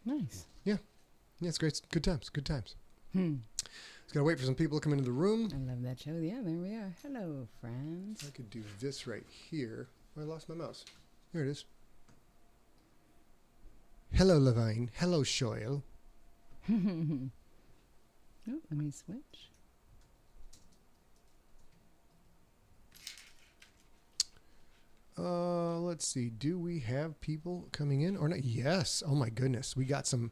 Nice. Yeah. Yeah, it's great. Good times. Good times. Hmm. Just got to wait for some people to come into the room. I love that show. Yeah, there we are. Hello, friends. I could do this right here. Oh, I lost my mouse. Here it is. Hello, Levine. Hello, Shoyle. Oh, let me switch. Let's see. Do we have people coming in or not? Yes. Oh my goodness. We got some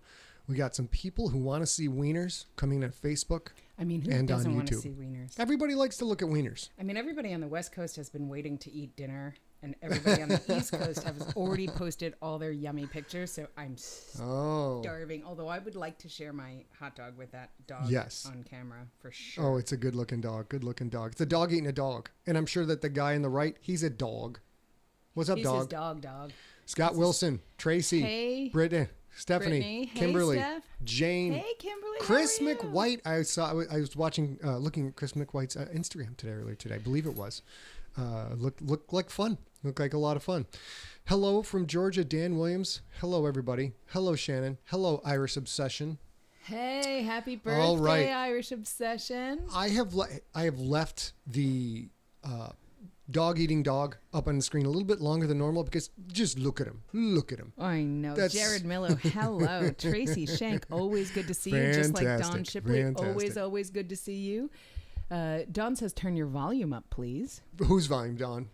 people who want to see wieners coming on Facebook. I mean, who and doesn't on want to YouTube. see wieners? Everybody likes to look at wieners. I mean, everybody on the West Coast has been waiting to eat dinner, and everybody on the East Coast has already posted all their yummy pictures, so I'm starving. Although I would like to share my hot dog with that dog on camera, for sure. Oh, it's a good-looking dog. Good-looking dog. It's a dog eating a dog. And I'm sure that the guy on the right, he's a dog. What's up, He's dog? his dog. Scott Wilson, Tracy, Hey. Brittany, Stephanie, Brittany. Hey, Kimberly, Steph. Jane, Hey, Kimberly. Chris how are you? McWhite. I was watching, looking at Chris McWhite's Instagram earlier today. I believe it was. Looked like fun. Looked like a lot of fun. Hello from Georgia, Dan Williams. Hello, everybody. Hello, Shannon. Hello, Irish Obsession. Hey, happy birthday, All right. Irish Obsession. I have left the dog eating dog up on the screen a little bit longer than normal because just look at him. Look at him. I know. Jared Miller, hello. Tracy Shank, always good to see you. Just like Don Shipley, always good to see you. Don says turn your volume up, please. Whose volume, Don?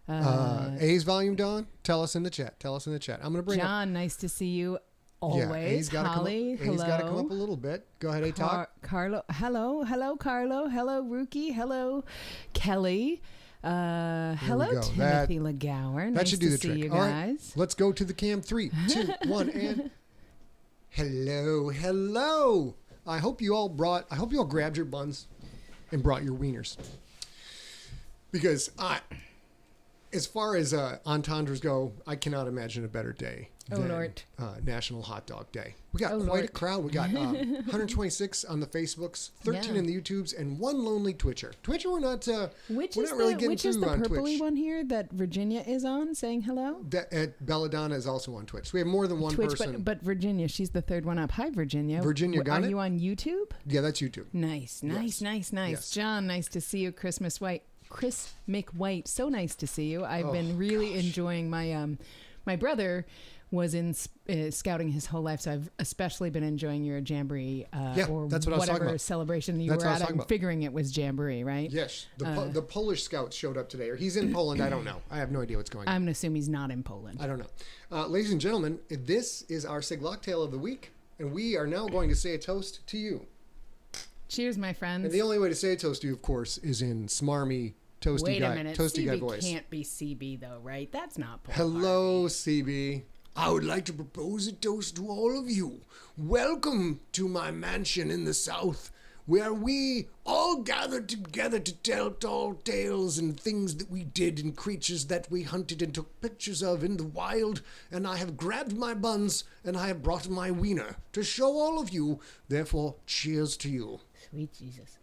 A's volume, Don? Tell us in the chat. I'm going to bring John, nice to see you. Always. Holly, hello. A's got to come up a little bit. Go ahead, A talk. Carlo, hello, Carlo. Hello, Rookie. Hello, Kelly. Hello, Timothy LeGower. That should do the see trick. you All guys. right, let's go to the cam. 3, 2, 1, and hello. I hope you all grabbed your buns and brought your wieners. Because as far as entendres go, I cannot imagine a better day than National Hot Dog Day. We got quite a crowd. We got 126 on the Facebooks, 13 in the YouTubes, and one lonely Twitcher. Twitcher, we're not really getting which is through the on purpley Twitch. one here that Virginia is on saying hello? Belladonna is also on Twitch. So we have more than one Twitch, person. But Virginia, she's the third one up. Hi, Virginia. Virginia, got Are it? you on YouTube? Yeah, that's YouTube. Nice. Yes. John, nice to see you. Chris McWhite, so nice to see you. I've been really enjoying my my brother was in scouting his whole life, so I've especially been enjoying your jamboree or that's what I was talking whatever about. celebration you That's were what I was at. talking I'm about. figuring it was jamboree, right? Yes, the Polish scout showed up today, or he's in Poland. I don't know. I have no idea what's going on. I'm gonna assume he's not in Poland. I don't know. Ladies and gentlemen, this is our Siglocktail of the week, and we are now going to say a toast to you. Cheers, my friends. And the only way to say a toast to you, of course, is in smarmy, toasty Wait guy, a minute. toasty guy CB voice. can't be CB though, right? That's not Paul Hello, Harvey. CB. I would like to propose a toast to all of you. Welcome to my mansion in the south, where we all gathered together to tell tall tales and things that we did and creatures that we hunted and took pictures of in the wild. And I have grabbed my buns and I have brought my wiener to show all of you. Therefore, cheers to you. Sweet Jesus.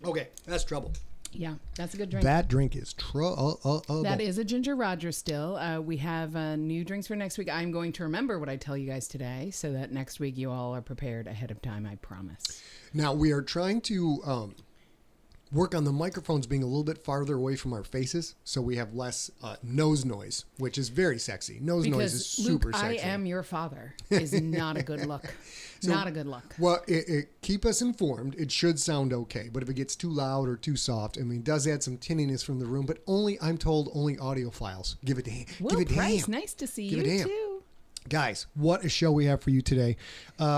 Okay, that's trouble. Yeah, that's a good drink. That drink is trouble. That is a Ginger Roger still. We have new drinks for next week. I'm going to remember what I tell you guys today so that next week you all are prepared ahead of time, I promise. Now, we are trying to work on the microphones being a little bit farther away from our faces so we have less nose noise, which is very sexy. Noise is super Luke, sexy. I am your father is not a good look. Not a good look. Well, keep us informed. It should sound okay, but if it gets too loud or too soft, I mean, it does add some tinniness from the room, but I'm told only audiophiles. Give it a damn. Will Price, nice to see you too. Guys, what a show we have for you today.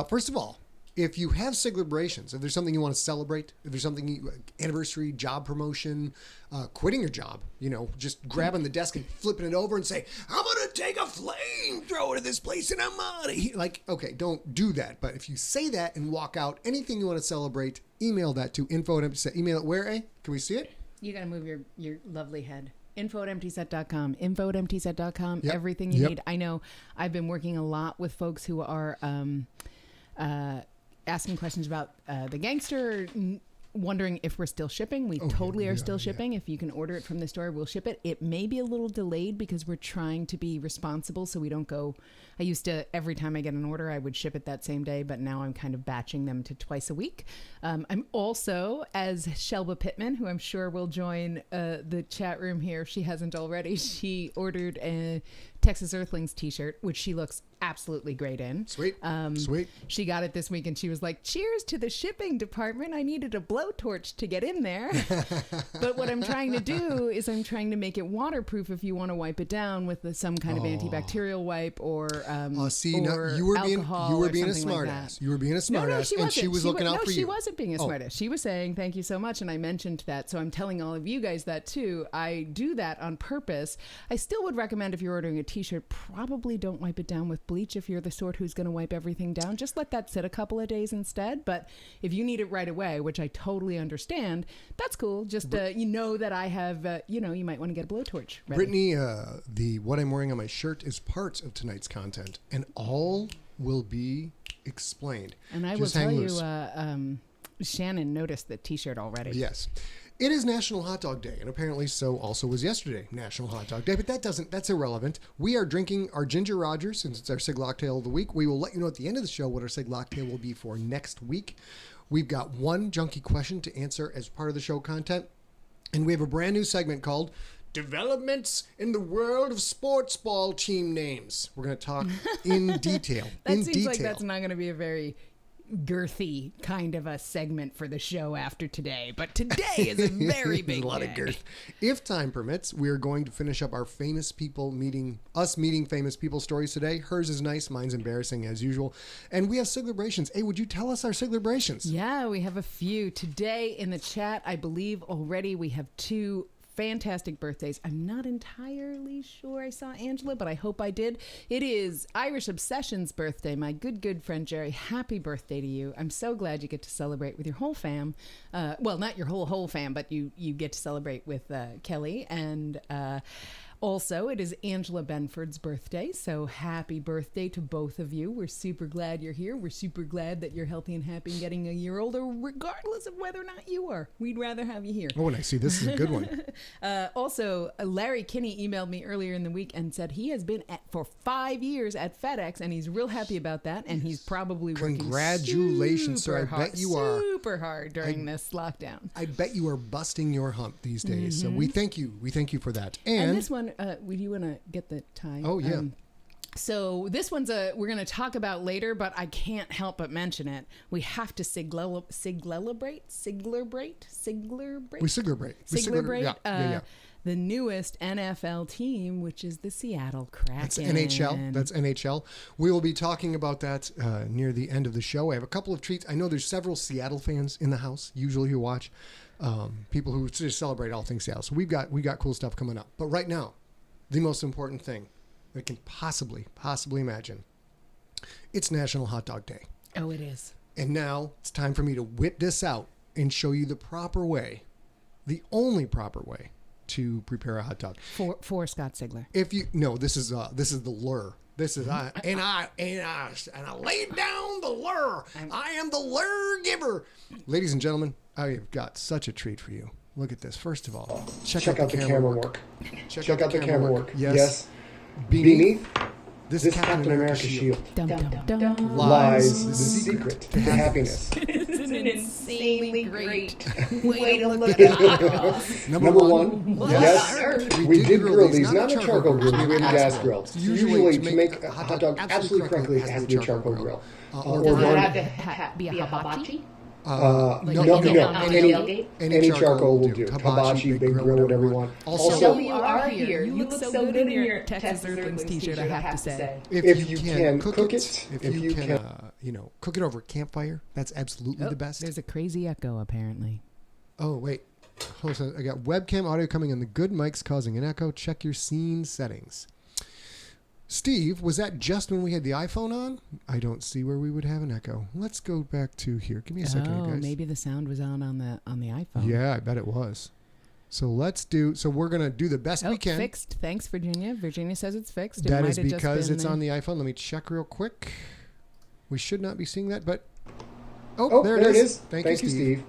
First of all, if you have Siglebrations, if there's something you want to celebrate, if there's something, anniversary, job promotion, quitting your job, just grabbing the desk and flipping it over and say, I'm going to take a flamethrower to this place and I'm out of here. Okay, don't do that. But if you say that and walk out, anything you want to celebrate, email that to info@emptyset. Email it where, eh? Can we see it? You got to move your lovely head. info@emptyset.com. info@emptyset.com. Yep. Everything you need. I know I've been working a lot with folks who are asking questions about the gangster wondering if we're still shipping. We totally are still shipping. If you can order it from the store, we'll ship it. It may be a little delayed because we're trying to be responsible so we don't go. I used to, every time I get an order, I would ship it that same day, but now I'm kind of batching them to twice a week. I'm also, as Shelba Pittman, who I'm sure will join the chat room here, if she hasn't already, she ordered a Texas Earthlings t-shirt, which she looks absolutely great in. Sweet. She got it this week and she was like, cheers to the shipping department. I needed a blowtorch to get in there. But what I'm trying to do is I'm trying to make it waterproof if you want to wipe it down with some kind of antibacterial wipe or you were being a smartass. You were being a smartass, and she was looking out for you. She wasn't being a smartass. She was saying thank you so much, and I mentioned that. So I'm telling all of you guys that too. I do that on purpose. I still would recommend if you're ordering a t-shirt, probably don't wipe it down with bleach if you're the sort who's going to wipe everything down. Just let that sit a couple of days instead. But if you need it right away, which I totally understand, that's cool. Just you know that I have, you might want to get a blowtorch ready. Brittany, what I'm wearing on my shirt is part of tonight's content, and all will be explained. And I will tell you, Shannon noticed the t-shirt already. Yes. It is National Hot Dog Day, and apparently so also was yesterday, National Hot Dog Day, but that's irrelevant. We are drinking our Ginger Rogers, since it's our Sig Locktail of the week. We will let you know at the end of the show what our Sig Locktail will be for next week. We've got one junkie question to answer as part of the show content, and we have a brand new segment called Developments in the World of Sports Ball Team Names. We're going to talk in detail. That seems like that's not going to be a very girthy kind of a segment for the show after today, but today is a very big a lot of girth. If time permits, we are going to finish up our famous people meeting famous people stories today. Hers is nice, mine's embarrassing as usual, and we have Siglebrations. Hey, would you tell us our Siglebrations? Yeah, we have a few today in the chat. I believe already we have 2 fantastic birthdays. I'm not entirely sure I saw Angela, but I hope I did. It is Irish Obsession's birthday. My good friend Jerry, happy birthday to you. I'm so glad you get to celebrate with your whole fam. Well, not your whole fam, but you get to celebrate with Kelly. And also, it is Angela Benford's birthday, so happy birthday to both of you. We're super glad you're here. We're super glad that you're healthy and happy and getting a year older, regardless of whether or not you are. We'd rather have you here. Oh, and I see this is a good one. Also, Larry Kinney emailed me earlier in the week and said he has been for 5 years at FedEx, and he's real happy about that, and he's probably working Congratulations, sir. I bet you are. Super hard during this lockdown. I bet you are busting your hump these days, so we thank you. We thank you for that. And this one, would you want to get the tie? Oh, yeah. So this one's we're going to talk about later, but I can't help but mention it. We have to Siglerbrate. Yeah. The newest NFL team, which is the Seattle Kraken. That's NHL. We will be talking about that near the end of the show. I have a couple of treats. I know there's several Seattle fans in the house, usually who watch, people who just celebrate all things Seattle. So we got cool stuff coming up. But right now, the most important thing I can possibly imagine, it's National Hot Dog Day. Oh, it is. And now it's time for me to whip this out and show you the proper way, the only proper way to prepare a hot dog. For Scott Sigler. This is the lure. This is I laid down the lure. I am the lure giver. Ladies and gentlemen, I have got such a treat for you. Look at this. First of all, check out the camera work. Check out the camera work. Yes. Beneath this Captain America shield lies the secret to happiness. This is an insanely great way to look at hot dogs. Number one, yes, we did grill these, not a charcoal grill, we have a gas grill. Usually, to make a hot dog absolutely correctly, it has to be a charcoal grill. Does it have to be a hibachi? Any charcoal will do. Hibachi, big grill, whatever you want. Also, you are here. You look so good in your Texas Earthlings t-shirt, I have to say. If you can cook it, if you can, cook it over a campfire, that's absolutely the best. There's a crazy echo, apparently. Oh, wait. Hold on. I got webcam audio coming in. The good mic's causing an echo. Check your scene settings. Steve, was that just when we had the iPhone on? I don't see where we would have an echo. Let's go back to here. Give me a second, guys. Maybe the sound was on the iPhone. Yeah, I bet it was. So we're going to do the best we can. Fixed. Thanks, Virginia. Virginia says it's fixed. That is because it's on the iPhone. Let me check real quick. We should not be seeing that, but... Oh, there it is. Thank you, Steve.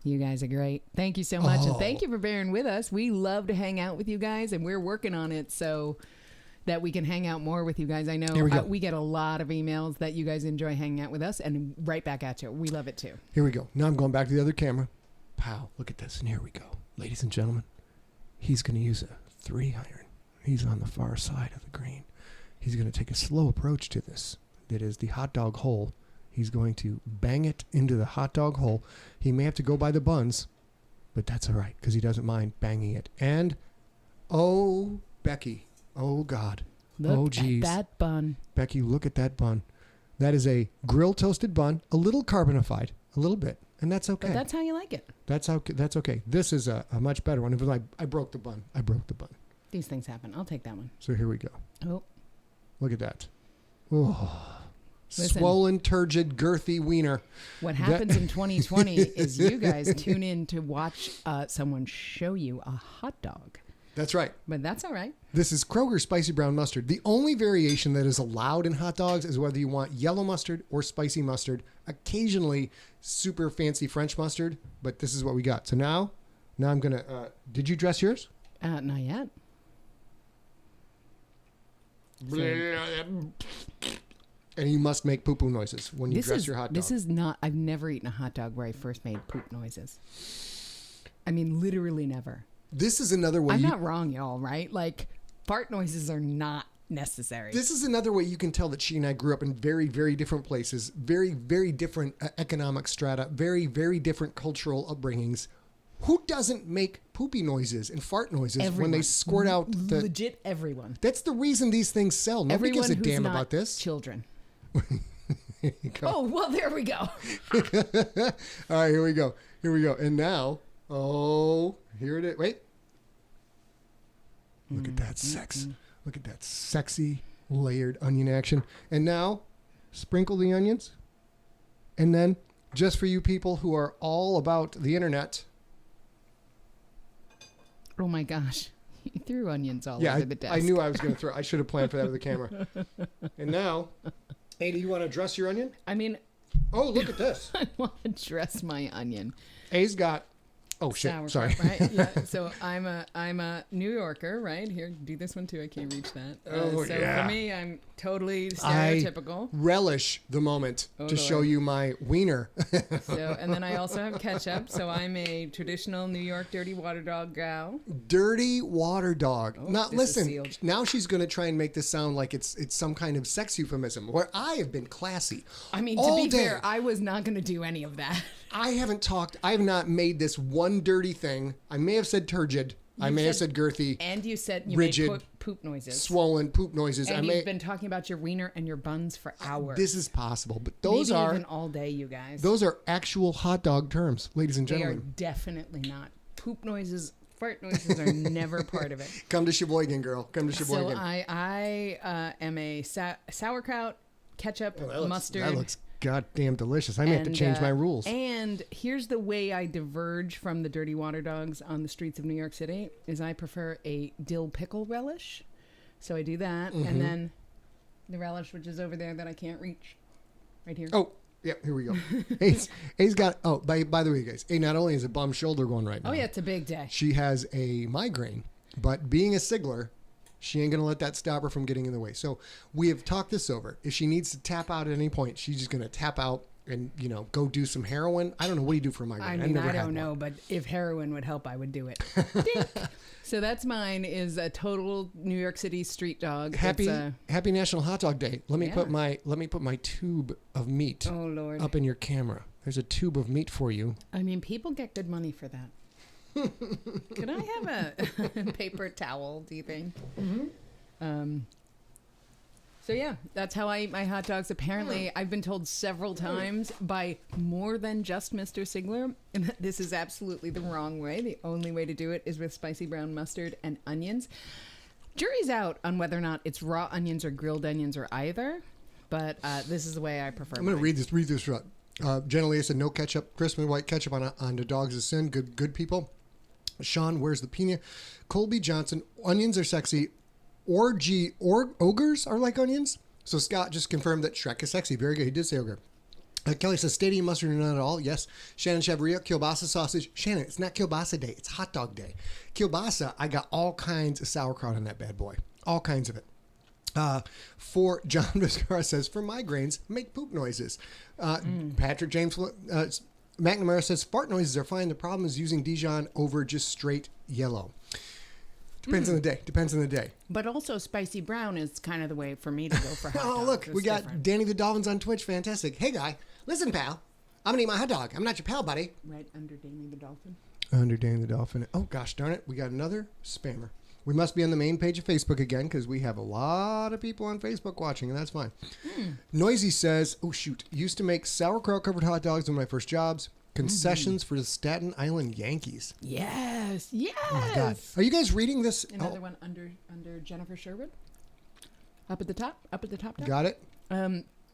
You guys are great. Thank you so much. And thank you for bearing with us. We love to hang out with you guys, and we're working on it so that we can hang out more with you guys. I know we get a lot of emails that you guys enjoy hanging out with us, and right back at you. We love it too. Here we go. Now I'm going back to the other camera. Pow, look at this. And here we go. Ladies and gentlemen, he's going to use a 3-iron. He's on the far side of the green. He's going to take a slow approach to this. That is the hot dog hole. He's going to bang it into the hot dog hole. He may have to go by the buns, but that's all right because he doesn't mind banging it. And, oh, Becky. Oh, God. Look at that bun. Becky, look at that bun. That is a grill toasted bun, a little carbonified, a little bit, and that's okay. But that's how you like it. That's okay. This is a much better one. It was like, I broke the bun. These things happen. I'll take that one. So here we go. Oh. Look at that. Oh. Listen, swollen, turgid, girthy wiener. What happens in 2020 is you guys tune in to watch someone show you a hot dog. That's right. But that's all right. This is Kroger spicy brown mustard. The only variation that is allowed in hot dogs is whether you want yellow mustard or spicy mustard. Occasionally, super fancy French mustard, but this is what we got. So now I'm going to... did you dress yours? Not yet. And you must make poo-poo noises when you dress your hot dog. This is not... I've never eaten a hot dog where I first made poop noises. I mean, literally never. This is another way... I'm not wrong, y'all, right? Like, fart noises are not necessary. This is another way you can tell that she and I grew up in very, very different places, very, very different economic strata, very, very different cultural upbringings. Who doesn't make poopy noises and fart noises when they squirt out the... Legit everyone. That's the reason these things sell. Nobody gives a damn about this. Children. There you go. Oh, well, there we go. All right, here we go. And now, here it is. Wait. Look at that sex. Look at that sexy layered onion action. And now, sprinkle the onions. And then, just for you people who are all about the internet... Oh my gosh. You threw onions all over the desk. I knew I was going to throw. I should have planned for that with the camera. And now, hey, do you want to dress your onion? I mean... Oh, look at this. I want to dress my onion. A's got... Oh, shit. Sorry. Right? Yeah. So I'm a New Yorker, right? Here, do this one too. I can't reach that. So for me, I'm totally stereotypical. I relish the moment to show you my wiener. And then I also have ketchup. So I'm a traditional New York dirty water dog gal. Dirty water dog. Oh, now, listen, now she's going to try and make this sound like it's some kind of sex euphemism, where I have been classy. I mean, to be fair, I was not going to do any of that. I have not made this one dirty thing. I may have said turgid. I may have said girthy. And you said you rigid, made poop noises. Swollen poop noises. And you've been talking about your wiener and your buns for hours. This is possible, but those Maybe even all day, you guys. Those are actual hot dog terms, ladies and gentlemen. They are definitely not. Poop noises, fart noises are never part of it. Come to Sheboygan, girl. Come to Sheboygan. So I am a sauerkraut, ketchup, mustard. That looks goddamn delicious. I may have to change my rules. And here's the way I diverge from the dirty water dogs on the streets of New York City is I prefer a dill pickle relish. So I do that. And then the relish, which is over there that I can't reach. Right here. Oh, yeah, here we go. A's got, by the way, guys, A not only is a bum shoulder going right now. Oh, yeah, it's a big day. She has a migraine, but being a Sigler, she ain't going to let that stop her from getting in the way. So we have talked this over. If she needs to tap out at any point, she's just going to tap out and, go do some heroin. I don't know. What do you do for a migraine? I don't know, but if heroin would help, I would do it. So that's mine is a total New York City street dog. Happy National Hot Dog Day. Let me put my tube of meat up in your camera. There's a tube of meat for you. I mean, people get good money for that. Could I have a paper towel, do you think? Mm-hmm. So yeah, that's how I eat my hot dogs. Apparently, I've been told several times by more than just Mr. Sigler that this is absolutely the wrong way. The only way to do it is with spicy brown mustard and onions. Jury's out on whether or not it's raw onions or grilled onions or either, but this is the way I prefer. I'm going to read this right. Generally, I said no ketchup. Crisp and white ketchup on the dogs is sin. Good people. Sean, where's the pina? Colby Johnson, onions are sexy. Ogres are like onions. So Scott just confirmed that Shrek is sexy. Very good. He did say ogre. Kelly says, stadium mustard or none at all. Yes. Shannon Chavria, kielbasa sausage. Shannon, it's not kielbasa day. It's hot dog day. Kielbasa, I got all kinds of sauerkraut on that bad boy. All kinds of it. For John Viscara says, for migraines, make poop noises. Patrick James McNamara says, fart noises are fine. The problem is using Dijon over just straight yellow. Depends on the day. Depends on the day. But also spicy brown is kind of the way for me to go for hot dogs. Oh, look. It's We got different. Danny the Dolphins on Twitch. Fantastic. Hey, guy. Listen, pal. I'm going to eat my hot dog. I'm not your pal, buddy. Right under Danny the Dolphin. Under Danny the Dolphin. Oh, gosh darn it. We got another spammer. We must be on the main page of Facebook again because we have a lot of people on Facebook watching, and that's fine. Noisy says, oh, shoot. Used to make sauerkraut-covered hot dogs in my first jobs. Concessions for the Staten Island Yankees. Yes. Yes. Oh, my God. Are you guys reading this? Another one under Jennifer Sherwood. Up at the top. Got it?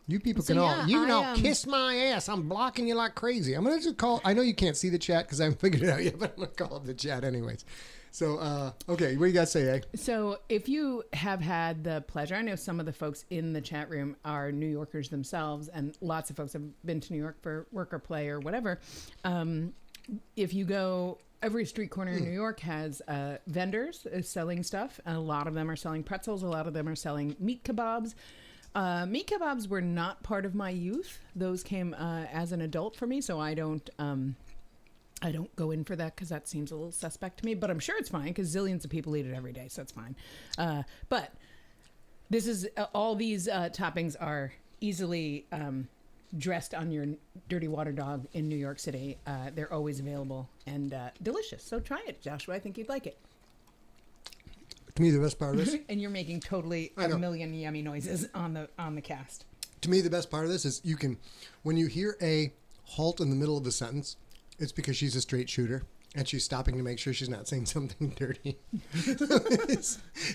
You people So, can yeah, all kiss my ass. I'm blocking you like crazy. I'm going to just call. I know you can't see the chat because I haven't figured it out yet, but I'm going to call up the chat anyways. So, okay, what do you got to say, eh? So if you have had the pleasure, I know some of the folks in the chat room are New Yorkers themselves, and lots of folks have been to New York for work or play or whatever. If you go, every street corner in New York has vendors selling stuff. A lot of them are selling pretzels. A lot of them are selling meat kebabs. Meat kebabs were not part of my youth. Those came as an adult for me, so I don't go in for that because that seems a little suspect to me, but I'm sure it's fine because zillions of people eat it every day, so it's fine. But this is all these toppings are easily dressed on your dirty water dog in New York City. They're always available and delicious. So try it, Joshua. I think you'd like it. To me, the best part of this. And you're making totally a million yummy noises on the cast. To me, the best part of this is when you hear a halt in the middle of a sentence, it's because she's a straight shooter and she's stopping to make sure she's not saying something dirty.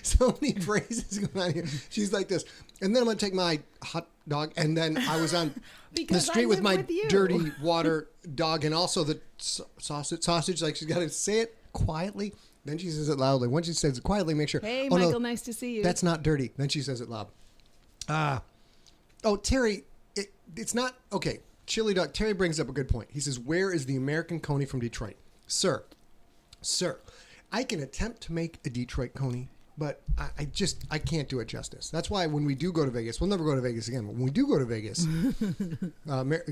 So many phrases going on here. She's like this. And then I'm going to take my hot dog. And then I was on the street with my dirty water dog and also the sausage. Like she's got to say it quietly. Then she says it loudly. Once she says it quietly, make sure. Hey, Michael, nice to see you. That's not dirty. Then she says it loud. Terry, it's not. Okay. Chili Dog. Terry brings up a good point. He says, where is the American Coney from Detroit? Sir, I can attempt to make a Detroit Coney, but I can't do it justice. That's why when we do go to Vegas, we'll never go to Vegas again, but when we do go to Vegas,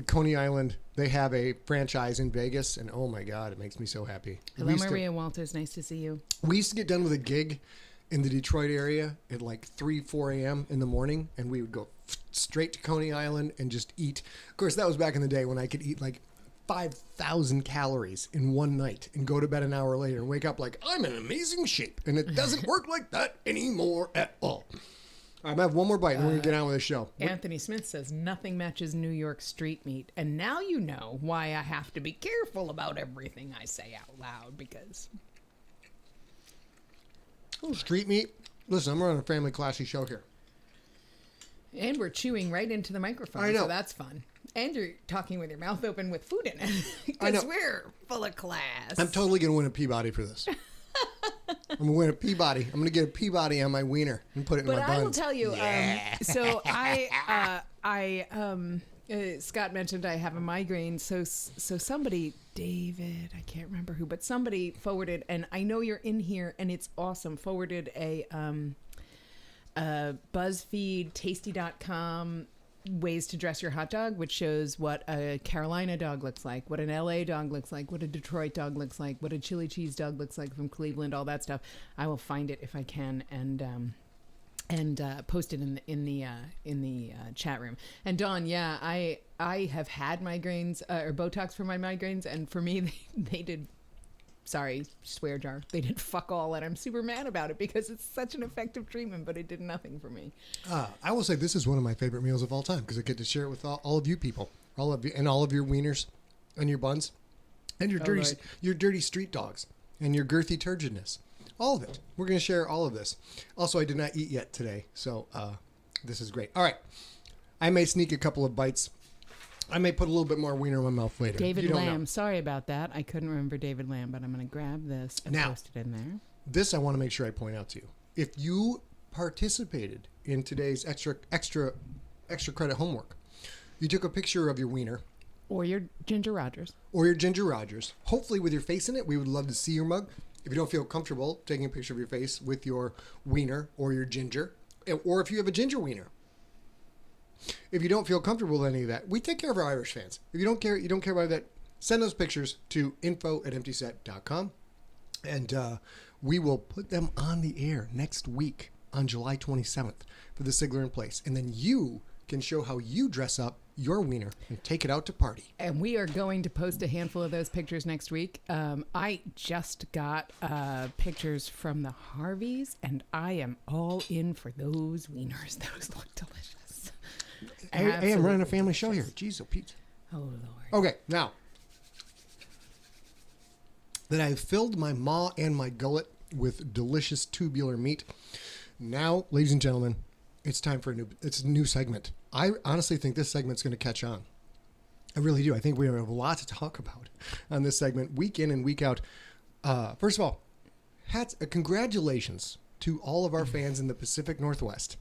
Coney Island, they have a franchise in Vegas, and oh my God, it makes me so happy. Hello, Maria Walters. Nice to see you. We used to get done with a gig in the Detroit area at like 4 a.m. in the morning, and we would go straight to Coney Island and just eat. Of course, that was back in the day when I could eat like 5,000 calories in one night and go to bed an hour later and wake up like, I'm in amazing shape. And it doesn't work like that anymore at all. I'm going to have one more bite and we're going to get on with the show. Anthony Smith says, nothing matches New York street meat. And now you know why I have to be careful about everything I say out loud because... Street meat? Listen, I'm running a family classy show here. And we're chewing right into the microphone, I know. So that's fun. And you're talking with your mouth open with food in it. I know. Because we're full of class. I'm totally going to win a Peabody for this. I'm going to win a Peabody. I'm going to get a Peabody on my wiener and put it in my buns. But I will tell you, so Scott mentioned I have a migraine. So somebody, David, I can't remember who, but somebody forwarded, and I know you're in here, and it's awesome, forwarded a BuzzFeed, tasty.com ways to dress your hot dog, which shows what a Carolina dog looks like, what an LA dog looks like, what a Detroit dog looks like, what a chili cheese dog looks like from Cleveland, all that stuff. I will find it if I can and post it in the chat room. And Dawn, yeah, I have had migraines or Botox for my migraines, and for me they did. Sorry, swear jar. They did fuck all, and I'm super mad about it because it's such an effective treatment, but it did nothing for me. I will say this is one of my favorite meals of all time because I get to share it with all of you people, all of you, and all of your wieners and your buns and your dirty street dogs and your girthy turgidness. All of it. We're going to share all of this. Also, I did not eat yet today, so this is great. All right. I may sneak a couple of bites. I may put a little bit more wiener in my mouth later. David Lamb. Sorry about that. I couldn't remember David Lamb, but I'm going to grab this and post it in there. This I want to make sure I point out to you. If you participated in today's extra credit homework, You took a picture of your wiener. Or your Ginger Rogers. Or your Ginger Rogers. Hopefully with your face in it. We would love to see your mug. If you don't feel comfortable taking a picture of your face with your wiener or your ginger, or if you have a ginger wiener. If you don't feel comfortable with any of that, we take care of our Irish fans. If you don't care about that, send those pictures to info@emptyset.com, and we will put them on the air next week on July 27th for the SIGLERinPLACE. And then you can show how you dress up your wiener and take it out to party. And we are going to post a handful of those pictures next week. I just got pictures from the Harveys, and I am all in for those wieners. Those look delicious. Hey, I'm running a family show here. Jeez, oh Pete. Oh, Lord. Okay, now that I've filled my maw and my gullet with delicious tubular meat, now, ladies and gentlemen, it's time for a new segment. I honestly think this segment's going to catch on. I really do. I think we have a lot to talk about on this segment, week in and week out. First of all, congratulations to all of our fans in the Pacific Northwest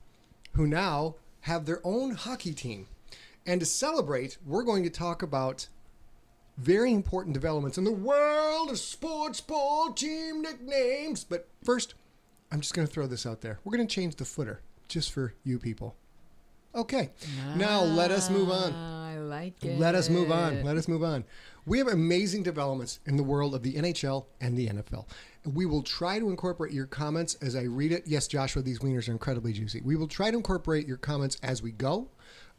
who now have their own hockey team. And to celebrate, we're going to talk about very important developments in the world of sports ball team nicknames. But first, I'm just going to throw this out there. We're going to change the footer just for you people. Okay. Now let us move on. I like it. Let us move on. We have amazing developments in the world of the NHL and the NFL. We will try to incorporate your comments as I read it. Yes, Joshua, these wieners are incredibly juicy. We will try to incorporate your comments as we go.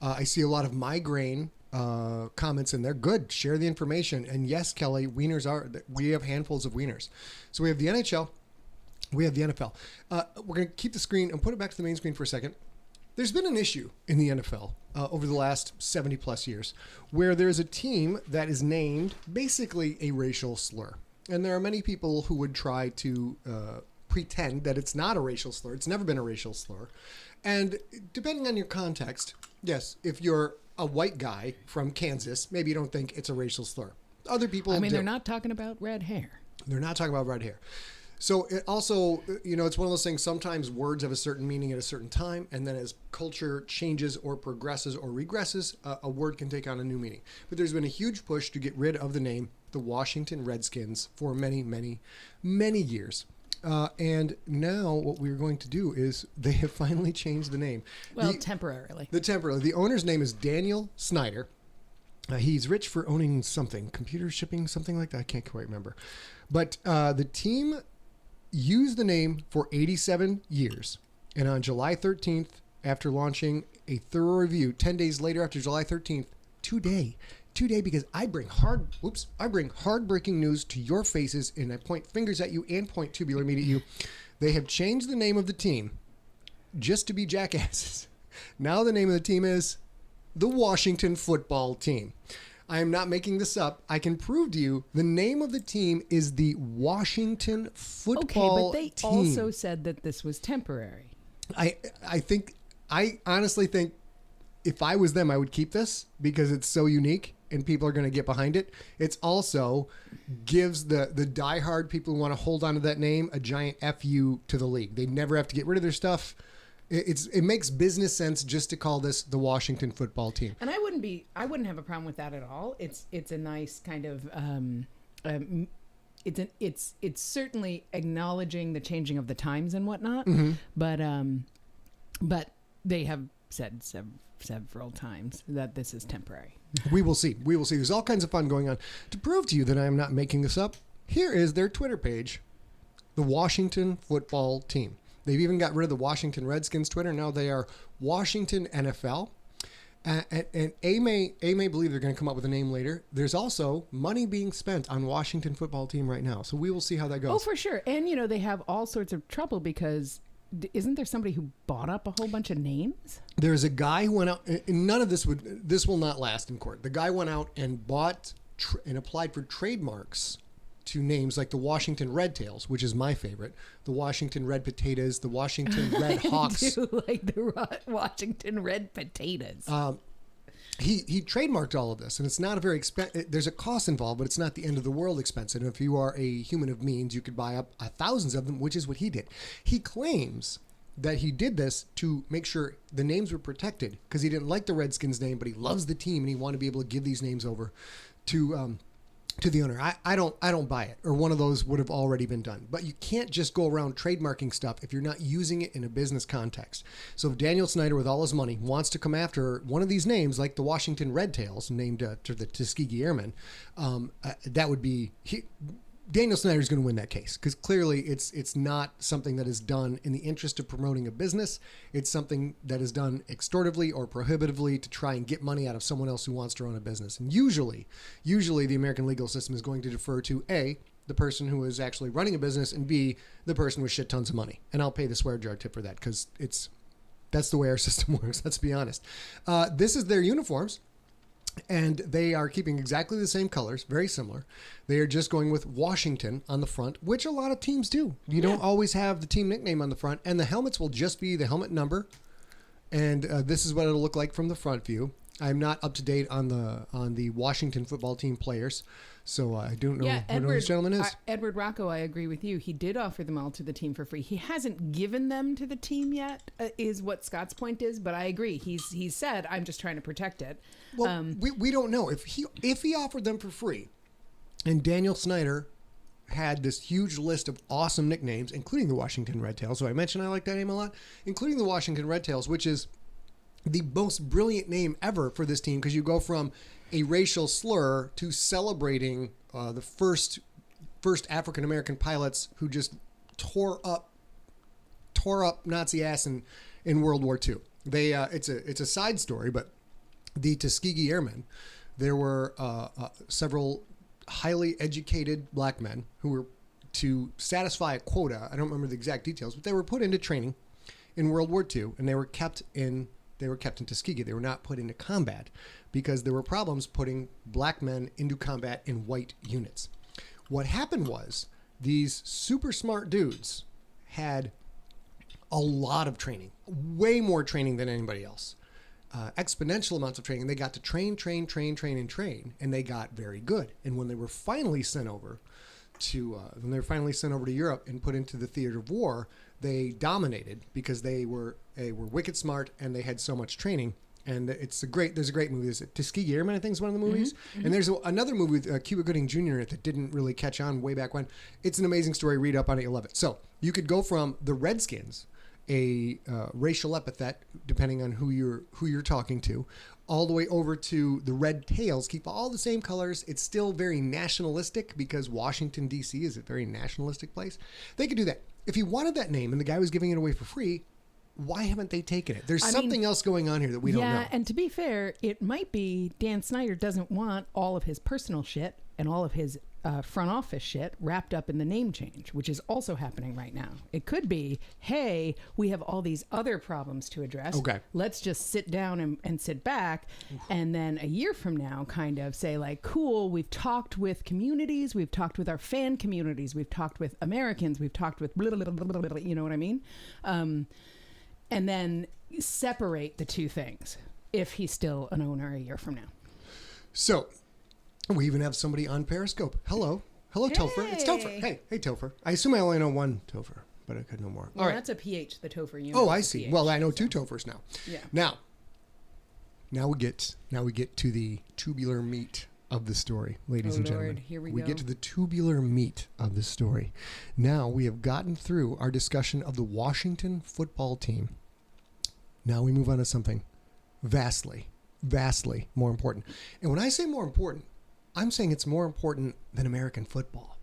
I see a lot of migraine comments in there. Good. Share the information. And yes, Kelly, we have handfuls of wieners. So we have the NHL. We have the NFL. We're going to keep the screen and put it back to the main screen for a second. There's been an issue in the NFL over the last 70 plus years where there's a team that is named basically a racial slur. And there are many people who would try to pretend that it's not a racial slur. It's never been a racial slur. And depending on your context, yes, if you're a white guy from Kansas, maybe you don't think it's a racial slur. Other people do. They're not talking about red hair. They're not talking about red hair. So it also, it's one of those things, sometimes words have a certain meaning at a certain time, and then as culture changes or progresses or regresses, a word can take on a new meaning. But there's been a huge push to get rid of the name, the Washington Redskins, for many, many, many years. And now what we're going to do is they have finally changed the name. Well, temporarily. The owner's name is Daniel Snyder. He's rich for owning something, computer shipping, something like that. I can't quite remember. But the team used the name for 87 years. And on July 13th, after launching a thorough review, 10 days later after July 13th, today, because I bring hard-breaking news to your faces, and I point fingers at you and point tubular meat at you. They have changed the name of the team just to be jackasses. Now the name of the team is the Washington Football Team. I am not making this up. I can prove to you the name of the team is the Washington Football Team. Okay, but they also said that this was temporary. I honestly think if I was them, I would keep this because it's so unique and people are going to get behind it. It's also gives the diehard people who want to hold on to that name a giant FU to the league. They never have to get rid of their stuff. It makes business sense just to call this the Washington Football Team. And I wouldn't have a problem with that at all. It's a nice kind of it's certainly acknowledging the changing of the times and whatnot. Mm-hmm. But they have said several times that this is temporary. We will see. There's all kinds of fun going on. To prove to you that I am not making this up, here is their Twitter page, the Washington Football Team. They've even got rid of the Washington Redskins Twitter. Now they are Washington NFL. And A may believe they're going to come up with a name later. There's also money being spent on Washington Football Team right now. So we will see how that goes. Oh, for sure. And, they have all sorts of trouble because isn't there somebody who bought up a whole bunch of names? There's a guy who went out, and none of this will not last in court. The guy went out and bought and applied for trademarks to names like the Washington Red Tails, which is my favorite, the Washington Red Potatoes, the Washington Red Hawks. I do like the Washington Red Potatoes. He trademarked all of this, and it's not a very expensive. There's a cost involved, but it's not the end of the world expensive. And if you are a human of means, you could buy up thousands of them, which is what he did. He claims that he did this to make sure the names were protected because he didn't like the Redskins name, but he loves the team and he wanted to be able to give these names over to the owner. I don't buy it, or one of those would have already been done. But you can't just go around trademarking stuff if you're not using it in a business context. So if Daniel Snyder, with all his money, wants to come after one of these names, like the Washington Red Tails, named to the Tuskegee Airmen, that would be... Daniel Snyder's going to win that case because clearly it's not something that is done in the interest of promoting a business. It's something that is done extortively or prohibitively to try and get money out of someone else who wants to run a business. And usually the American legal system is going to defer to A, the person who is actually running a business, and B, the person with shit tons of money. And I'll pay the swear jar tip for that because that's the way our system works. Let's be honest. This is their uniforms. And they are keeping exactly the same colors, very similar. They are just going with Washington on the front, which a lot of teams do. You don't always have the team nickname on the front, and the helmets will just be the helmet number. And this is what it'll look like from the front view. I'm not up to date on the Washington football team players, so I don't know who this gentleman is. Edward Rocco, I agree with you. He did offer them all to the team for free. He hasn't given them to the team yet, is what Scott's point is. But I agree. He's said, I'm just trying to protect it. Well, we don't know if he offered them for free, and Daniel Snyder had this huge list of awesome nicknames, including the Washington Red Tails. So I mentioned I like that name a lot, including the Washington Red Tails, which is the most brilliant name ever for this team because you go from a racial slur to celebrating the first African American pilots who just tore up Nazi ass in World War II. They it's a side story, but the Tuskegee Airmen, there were several highly educated black men who were to satisfy a quota. I don't remember the exact details, but they were put into training in World War II, and they were kept in Tuskegee. They were not put into combat because there were problems putting black men into combat in white units. What happened was these super smart dudes had a lot of training, way more training than anybody else. Exponential amounts of training. They got to train, and they got very good. And when they were finally sent over to Europe and put into the theater of war, they dominated because they were wicked smart and they had so much training. And there's a great movie. There's Tuskegee Airmen, I think, is one of the movies. Mm-hmm. And there's another movie with Cuba Gooding Jr. in it that didn't really catch on way back when. It's an amazing story. Read up on it. You'll love it. So you could go from the Redskins, a racial epithet, depending on who you're talking to, all the way over to the Red Tails. Keep all the same colors. It's still very nationalistic because Washington, D.C. is a very nationalistic place. They could do that. If he wanted that name and the guy was giving it away for free, why haven't they taken it? There's something else going on here that we don't know. Yeah, and to be fair, it might be Dan Snyder doesn't want all of his personal shit and all of his front office shit wrapped up in the name change, which is also happening right now. It could be, hey, we have all these other problems to address. Okay. Let's just sit down and sit back. And then a year from now, kind of say like, cool, we've talked with communities. We've talked with our fan communities. We've talked with Americans. We've talked with blah, blah, blah, blah, blah, you know what I mean? And then separate the two things if he's still an owner a year from now. So we even have somebody on Periscope. Hello, hey. Topher. It's Topher. Hey, Topher. I assume I only know one Topher, but I could know more. Well, all right. That's a PH, the Topher unit. Oh, I see. Well, I know two Tophers now. Yeah. Now we get to the tubular meat of the story, ladies and gentlemen. Here we go. We get to the tubular meat of the story. Now we have gotten through our discussion of the Washington football team. Now we move on to something vastly more important. And when I say more important, I'm saying it's more important than American football.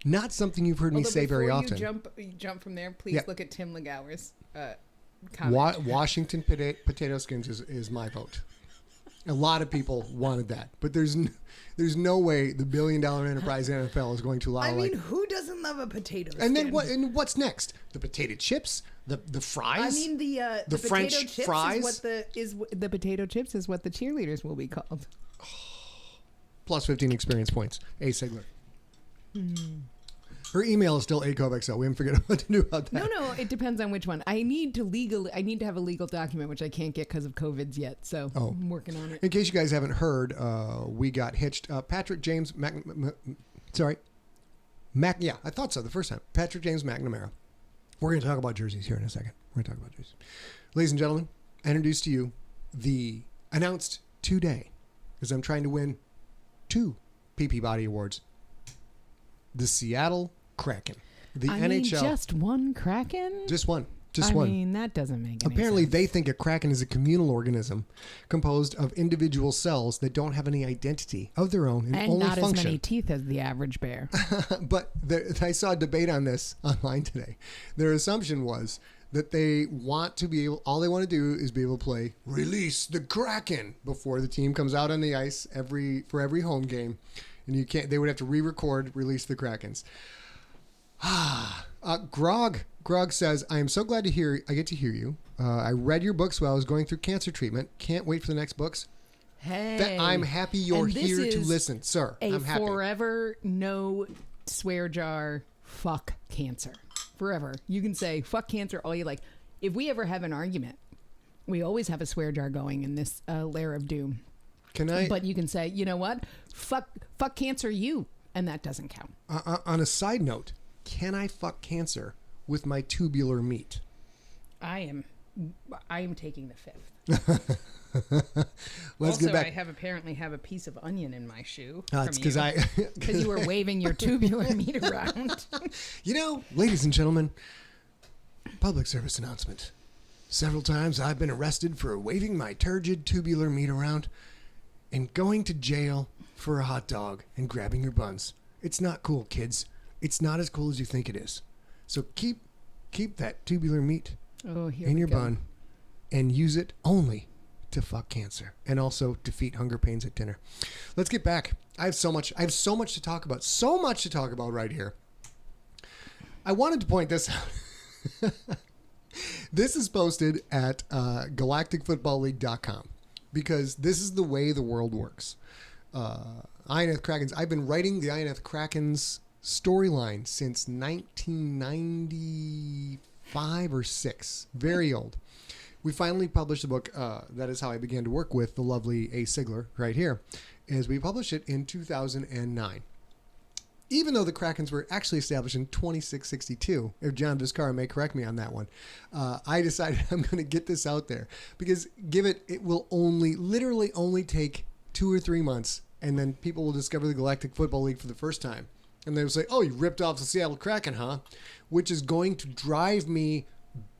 Not something you've heard me say very often. Before you jump from there, please look at Tim Legauer's comment. Washington potato skins is my vote. A lot of people wanted that, but there's no way the billion-dollar enterprise NFL is going to allow. I mean, who doesn't love a potato skin? And then what? And what's next? The potato chips, the fries. I mean, the French potato chips fries. The potato chips is what the cheerleaders will be called. Plus 15 experience points. A. Sigler. Her email is still ACOVXL. We haven't figured out what to do about that. No, it depends on which one. I need to have a legal document, which I can't get because of COVIDs yet. So I'm working on it. In case you guys haven't heard, we got hitched. Patrick James I thought so the first time. Patrick James McNamara We're going to talk about jerseys here in a second. We're going to talk about jerseys. Ladies and gentlemen, I introduce to you the announced today, because I'm trying to win 2 PP Body Awards. The Seattle Kraken. The NHL. Just one Kraken? Just one. Just one. I mean, that doesn't make any Apparently, sense. they think a kraken is a communal organism composed of individual cells that don't have any identity of their own and only not function. as many teeth as the average bear. But I saw a debate on this online today. Their assumption was that they want to be able, all they want to do is be able to play Release the Kraken before the team comes out on the ice for every home game. And you can't, they would have to re-record Release the Krakens. Grog says, I am so glad I get to hear you. I read your books while I was going through cancer treatment. Can't wait for the next books. Hey. I'm happy you're here to listen. Sir, I'm happy. Forever no swear jar, fuck cancer. Forever. You can say fuck cancer all you like. If we ever have an argument, we always have a swear jar going in this lair of doom. But you can say, you know what? Fuck cancer you. And that doesn't count. On a side note, can I fuck cancer with my tubular meat? I am taking the 5th. Let's also, get back. I apparently have a piece of onion in my shoe. It's because you were waving your tubular meat around. You know, ladies and gentlemen, public service announcement. Several times I've been arrested for waving my turgid tubular meat around and going to jail for a hot dog and grabbing your buns. It's not cool, kids. It's not as cool as you think it is. So keep that tubular meat in your bun and use it only to fuck cancer and also defeat hunger pains at dinner. Let's get back. I have so much to talk about. So much to talk about right here. I wanted to point this out. This is posted at galacticfootballleague.com because this is the way the world works. INF Krakens. I've been writing the INF Krakens storyline since 1995 or 6. Very old. We finally published a book. That is how I began to work with the lovely A. Sigler right here, as we published it in 2009. Even though the Krakens were actually established in 2662, if John Viscara may correct me on that one, I decided I'm going to get this out there because it will literally only take 2 or 3 months, and then people will discover the Galactic Football League for the first time. And they'll say, oh, you ripped off the Seattle Kraken, huh? Which is going to drive me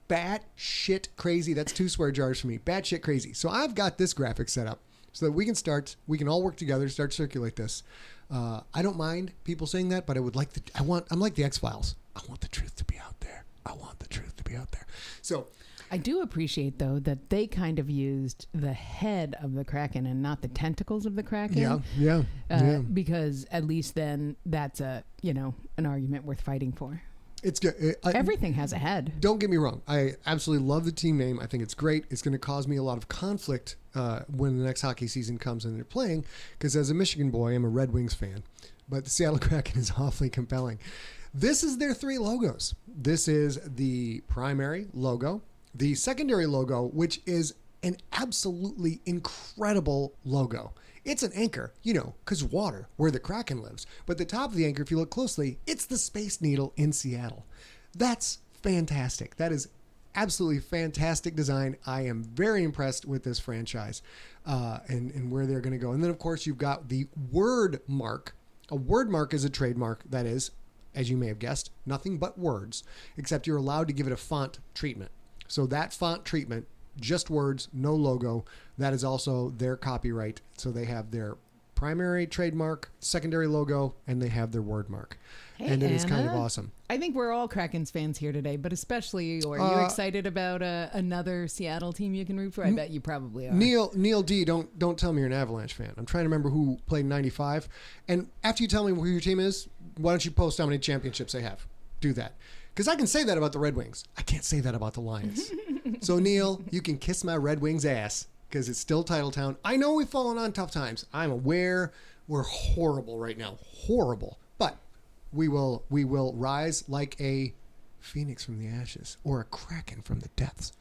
batshit crazy. That's 2 swear jars for me. Batshit crazy. So I've got this graphic set up so that we can all work together, start to circulate this. I don't mind people saying that, but I'm like the X-Files. I want the truth to be out there. So I do appreciate, though, that they kind of used the head of the Kraken and not the tentacles of the Kraken. Yeah. Because at least then that's an argument worth fighting for. It's good. Everything has a head. Don't get me wrong. I absolutely love the team name. I think it's great. It's going to cause me a lot of conflict when the next hockey season comes and they're playing, because as a Michigan boy, I'm a Red Wings fan. But the Seattle Kraken is awfully compelling. This is their 3 logos. This is the primary logo, the secondary logo, which is an absolutely incredible logo. It's an anchor, because water, where the Kraken lives. But the top of the anchor, if you look closely, it's the Space Needle in Seattle. That's fantastic. That is absolutely fantastic design. I am very impressed with this franchise and where they're going to go. And then, of course, you've got the word mark. A word mark is a trademark that is, as you may have guessed, nothing but words, except you're allowed to give it a font treatment. So that font treatment, just words, no logo, that is also their copyright. So they have their primary trademark, secondary logo, and they have their word mark. Hey, and it is Anna, kind of awesome. I think we're all Krakens fans here today, but especially you. Are you excited about another Seattle team you can root for? I bet you probably are. Neil D, don't tell me you're an Avalanche fan. I'm trying to remember who played in 95. And after you tell me who your team is, why don't you post how many championships they have? Do that. Because I can say that about the Red Wings. I can't say that about the Lions. So, Neil, you can kiss my Red Wings ass because it's still Titletown. I know we've fallen on tough times. I'm aware we're horrible right now. Horrible. But we will rise like a phoenix from the ashes or a kraken from the depths.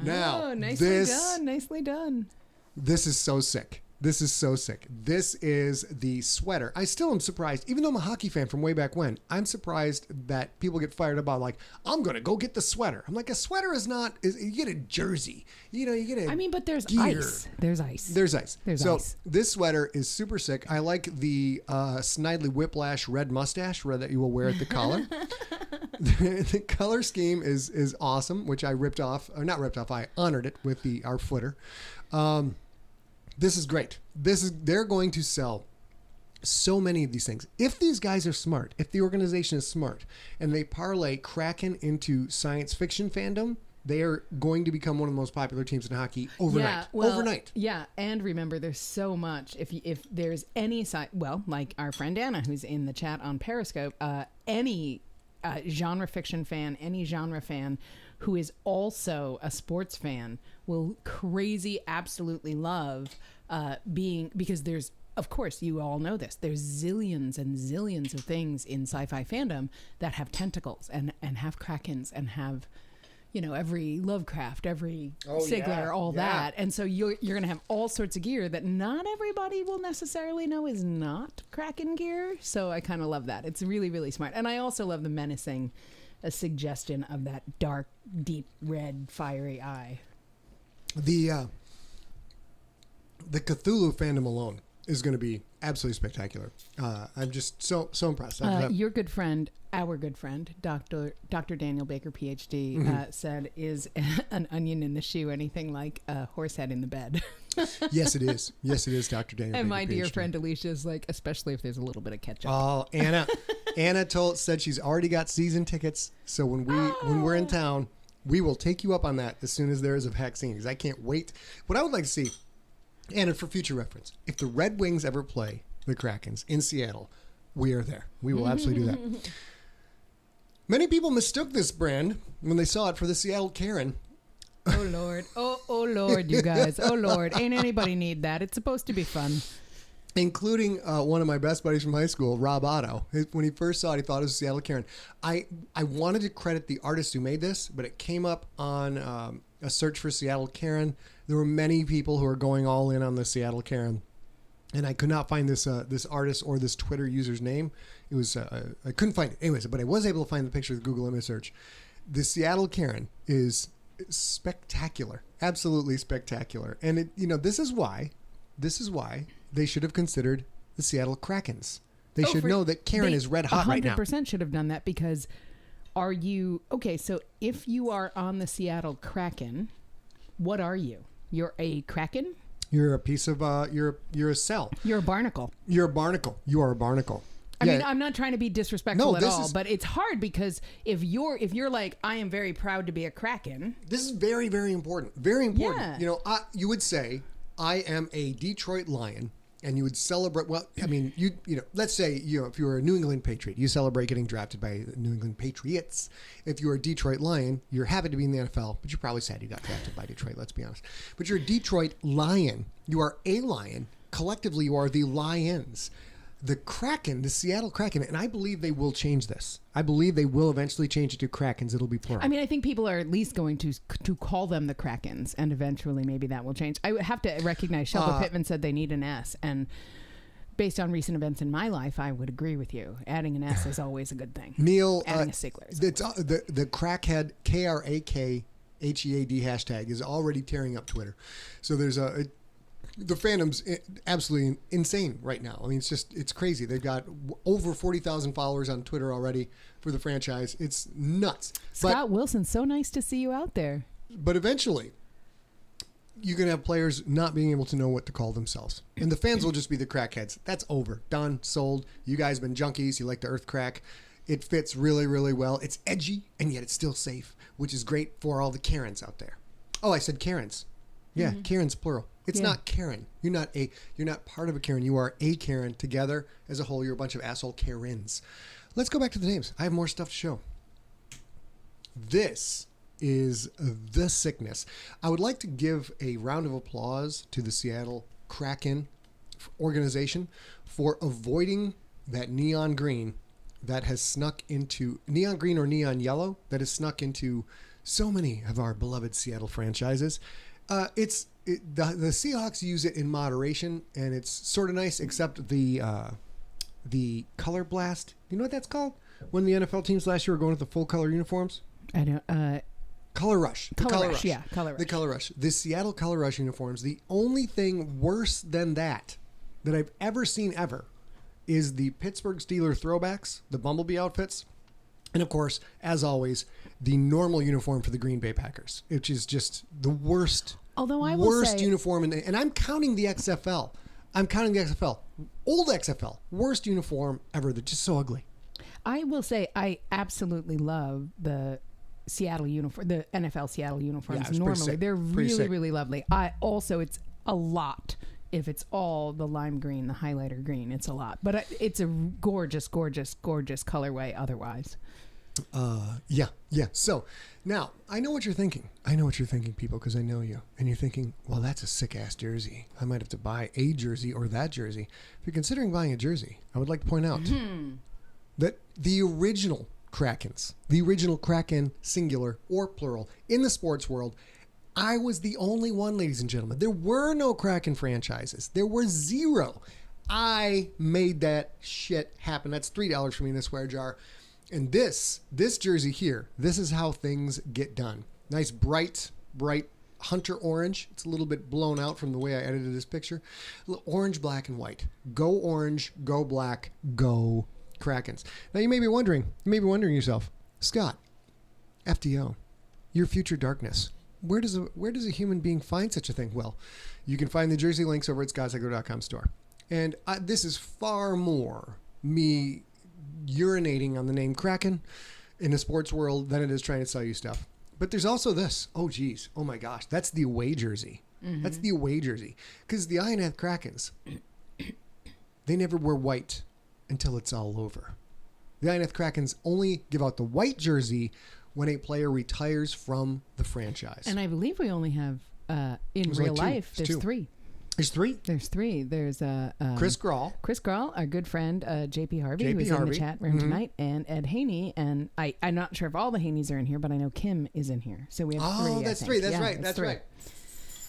Nicely done. This is so sick. This is so sick. This is the sweater. I still am surprised, even though I'm a hockey fan from way back when, I'm surprised that people get fired about like, I'm going to go get the sweater. I'm like, a sweater is not, you get a jersey. You know, you get a I mean, but there's gear. ice. There's ice. There's ice. So this sweater is super sick. I like the Snidely Whiplash red mustache that you will wear at the collar. The color scheme is awesome, which I ripped off, or not ripped off, I honored it with our footer. This is great. They're going to sell so many of these things. If these guys are smart, if the organization is smart, and they parlay Kraken into science fiction fandom, they are going to become one of the most popular teams in hockey overnight. Yeah, well, overnight. Yeah, and remember, there's so much. If there's any side, well, like our friend Anna, who's in the chat on Periscope, any genre fiction fan, any genre fan who is also a sports fan will absolutely love because there's, of course, you all know this, there's zillions and zillions of things in sci-fi fandom that have tentacles and have krakens and have, you know, every Lovecraft, every Sigler, all that. And so you're going to have all sorts of gear that not everybody will necessarily know is not Kraken gear. So I kind of love that. It's really, really smart. And I also love the menacing suggestion of that dark, deep red, fiery eye. The Cthulhu fandom alone is going to be absolutely spectacular. I'm just so impressed. Your good friend, our good friend, Dr. Daniel Baker, PhD, said, is an onion in the shoe anything like a horse head in the bed? Yes, it is. Yes, it is, Dr. Daniel and Baker, my dear PhD. friend Alicia is like, especially if there's a little bit of ketchup. Oh, Anna said she's already got season tickets. So when we're in town, we will take you up on that as soon as there is a vaccine. Because I can't wait. What I would like to see, Anna, for future reference, if the Red Wings ever play the Krakens in Seattle, we are there. We will absolutely do that. Many people mistook this brand when they saw it for the Seattle Karen. Oh, Lord. Oh, Lord, you guys. Oh, Lord. Ain't anybody need that. It's supposed to be fun. Including one of my best buddies from high school, Rob Otto. When he first saw it, he thought it was Seattle Karen. I wanted to credit the artist who made this, but it came up on a search for Seattle Karen. There were many people who are going all in on the Seattle Karen, and I could not find this artist or this Twitter user's name. It was I couldn't find it. Anyways, but I was able to find the picture with Google image search. The Seattle Karen is spectacular, absolutely spectacular, and this is why they should have considered the Seattle Krakens. They should know that Karen is red hot right now. 100% should have done that because so if you are on the Seattle Kraken, what are you? You're a Kraken? You're a piece of you're a cell. You're a barnacle. You're a barnacle. You are a barnacle. I mean, I'm not trying to be disrespectful at all, but it's hard because if you're like, I am very proud to be a Kraken. This is very, very important. Very important. Yeah. You know, you would say, I am a Detroit Lion, and you would celebrate. Well, I mean, you know, let's say if you were a New England Patriot, you celebrate getting drafted by the New England Patriots. If you're a Detroit Lion, you're happy to be in the NFL, but you're probably sad you got drafted by Detroit. Let's be honest. But you're a Detroit Lion. You are a lion. Collectively, you are the Lions. The Kraken, the Seattle Kraken, and I believe they will change this. I believe they will eventually change it to Krakens. It'll be plural. I mean, I think people are at least going to call them the Krakens, and eventually maybe that will change. I have to recognize Shelba Pittman said they need an S, and based on recent events in my life, I would agree with you. Adding an S is always a good thing. Neil, adding a Sigler is the crackhead KRAKHEAD hashtag is already tearing up Twitter. So there's the fandom's absolutely insane right now. I mean, it's crazy. They've got over 40,000 followers on Twitter already for the franchise. It's nuts. Scott Wilson, so nice to see you out there. But eventually, you're going to have players not being able to know what to call themselves. And the fans will just be the crackheads. That's over. Done. Sold. You guys have been junkies. You like the earth crack. It fits really, really well. It's edgy, and yet it's still safe, which is great for all the Karens out there. Oh, I said Karens. Yeah, Karen's plural. It's not Karen. You're not part of a Karen. You are a Karen. Together as a whole, you're a bunch of asshole Karens. Let's go back to the names. I have more stuff to show. This is the sickness. I would like to give a round of applause to the Seattle Kraken organization for avoiding that neon green that has snuck into neon green or neon yellow that has snuck into so many of our beloved Seattle franchises. the Seahawks use it in moderation, and it's sort of nice, except the color blast. You know what that's called? When the NFL teams last year were going with the full color uniforms? I don't. Color Rush. Color Rush. Yeah, Color Rush. The Color Rush. The Seattle Color Rush uniforms. The only thing worse than that I've ever seen ever is the Pittsburgh Steelers throwbacks, the Bumblebee outfits, and of course, as always, the normal uniform for the Green Bay Packers, which is just the worst. Although I will say, uniform, and I'm counting the XFL. Old XFL, worst uniform ever. They're just so ugly. I will say I absolutely love the Seattle uniform, the NFL Seattle uniforms. Yeah, normally they're really lovely. It's a lot. If it's all the lime green, the highlighter green, it's a lot. But it's a gorgeous colorway otherwise. Yeah. So now I know what you're thinking. People, because I know you. And you're thinking, well, that's a sick ass jersey. I might have to buy a jersey or that jersey. If you're considering buying a jersey, I would like to point out that the original Krakens, the original Kraken, singular or plural, in the sports world, I was the only one, ladies and gentlemen. There were no Kraken franchises. There were zero. I made that shit happen. That's $3 for me in a swear jar. And this jersey here, this is how things get done. Nice bright hunter orange. It's a little bit blown out from the way I edited this picture. Orange, black, and white. Go orange, go black, go Krakens. Now you may be wondering yourself, Scott, FDO, your future darkness. Where does a human being find such a thing? Well, you can find the jersey links over at scottsegler.com store. And this is far more me urinating on the name Kraken in the sports world than it is trying to sell you stuff. But there's also this. Oh, geez. Oh, my gosh. That's the away jersey. Mm-hmm. That's the away jersey. Because the INF Krakens, they never wear white until it's all over. The INF Krakens only give out the white jersey when a player retires from the franchise. And I believe we only have, in real life, there's three. There's three? There's three. There's Chris Grawl. Chris Grawl, our good friend, JP Harvey, who's in the chat room tonight, and Ed Haney. And I'm not sure if all the Haneys are in here, but I know Kim is in here. So we have three. Oh, that's three. That's right. That's right.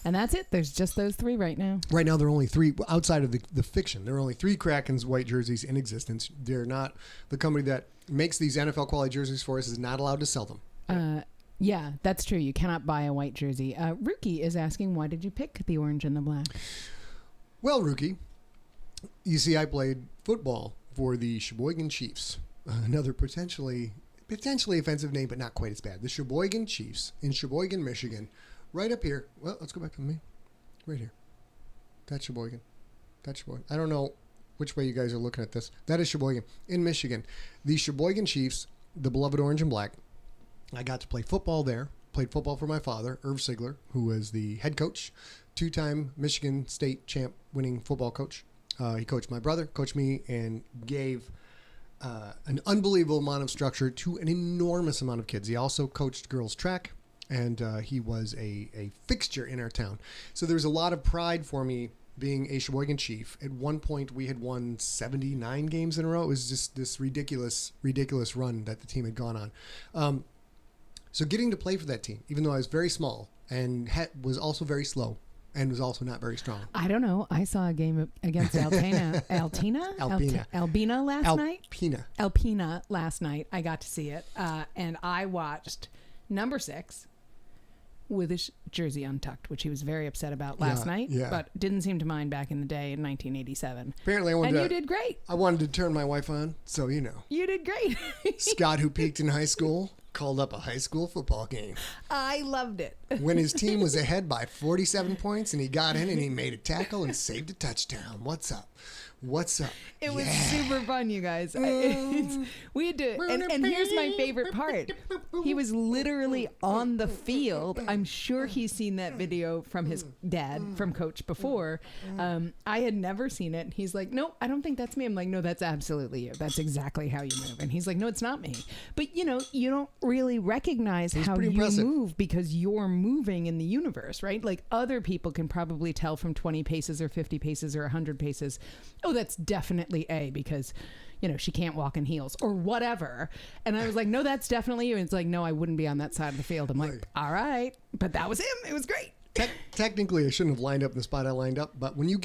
And that's it. There's just those three right now. Right now, there are only three. Outside of the fiction, there are only three Krakens white jerseys in existence. They're not, the company that makes these NFL quality jerseys for us is not allowed to sell them. Yeah, that's true. You cannot buy a white jersey. Rookie is asking, why did you pick the orange and the black? Well, Rookie, you see, I played football for the Sheboygan Chiefs. Another potentially offensive name, but not quite as bad. The Sheboygan Chiefs in Sheboygan, Michigan. Right up here. Well, let's go back to me. Right here. That's Sheboygan. I don't know which way you guys are looking at this. That is Sheboygan in Michigan. The Sheboygan Chiefs, the beloved orange and black. I got to play football there. Played football for my father, Irv Sigler, who was the head coach, two-time Michigan State champ winning football coach. He coached my brother, coached me, and gave an unbelievable amount of structure to an enormous amount of kids. He also coached girls track, and he was a fixture in our town. So there's a lot of pride for me being a Sheboygan Chief. At one point, we had won 79 games in a row. It was just this ridiculous run that the team had gone on. So getting to play for that team, even though I was very small and was also very slow and was also not very strong. I don't know. I saw a game against Albina last night. I got to see it. And I watched number 6 with his jersey untucked, which he was very upset about last night, but didn't seem to mind back in the day in 1987. Apparently, you did great. I wanted to turn my wife on, so you know. You did great. Scott, who peaked in high school, called up a high school football game. I loved it. When his team was ahead by 47 points and he got in and he made a tackle and saved a touchdown. What's up? It was super fun, you guys. We had to, and here's my favorite part. He was literally on the field. I'm sure he's seen that video from his dad, from Coach before. I had never seen it. He's like, no, I don't think that's me. I'm like, no, that's absolutely you. That's exactly how you move. And he's like, no, it's not me. But you know, you don't really recognize how you move because you're moving in the universe, right? Like other people can probably tell from 20 paces or 50 paces or 100 paces. Oh, that's definitely A because, you know, she can't walk in heels or whatever. And I was like, no, that's definitely you. And it's like, no, I wouldn't be on that side of the field. I'm like, all right. But that was him. It was great. Technically, I shouldn't have lined up in the spot I lined up. But when you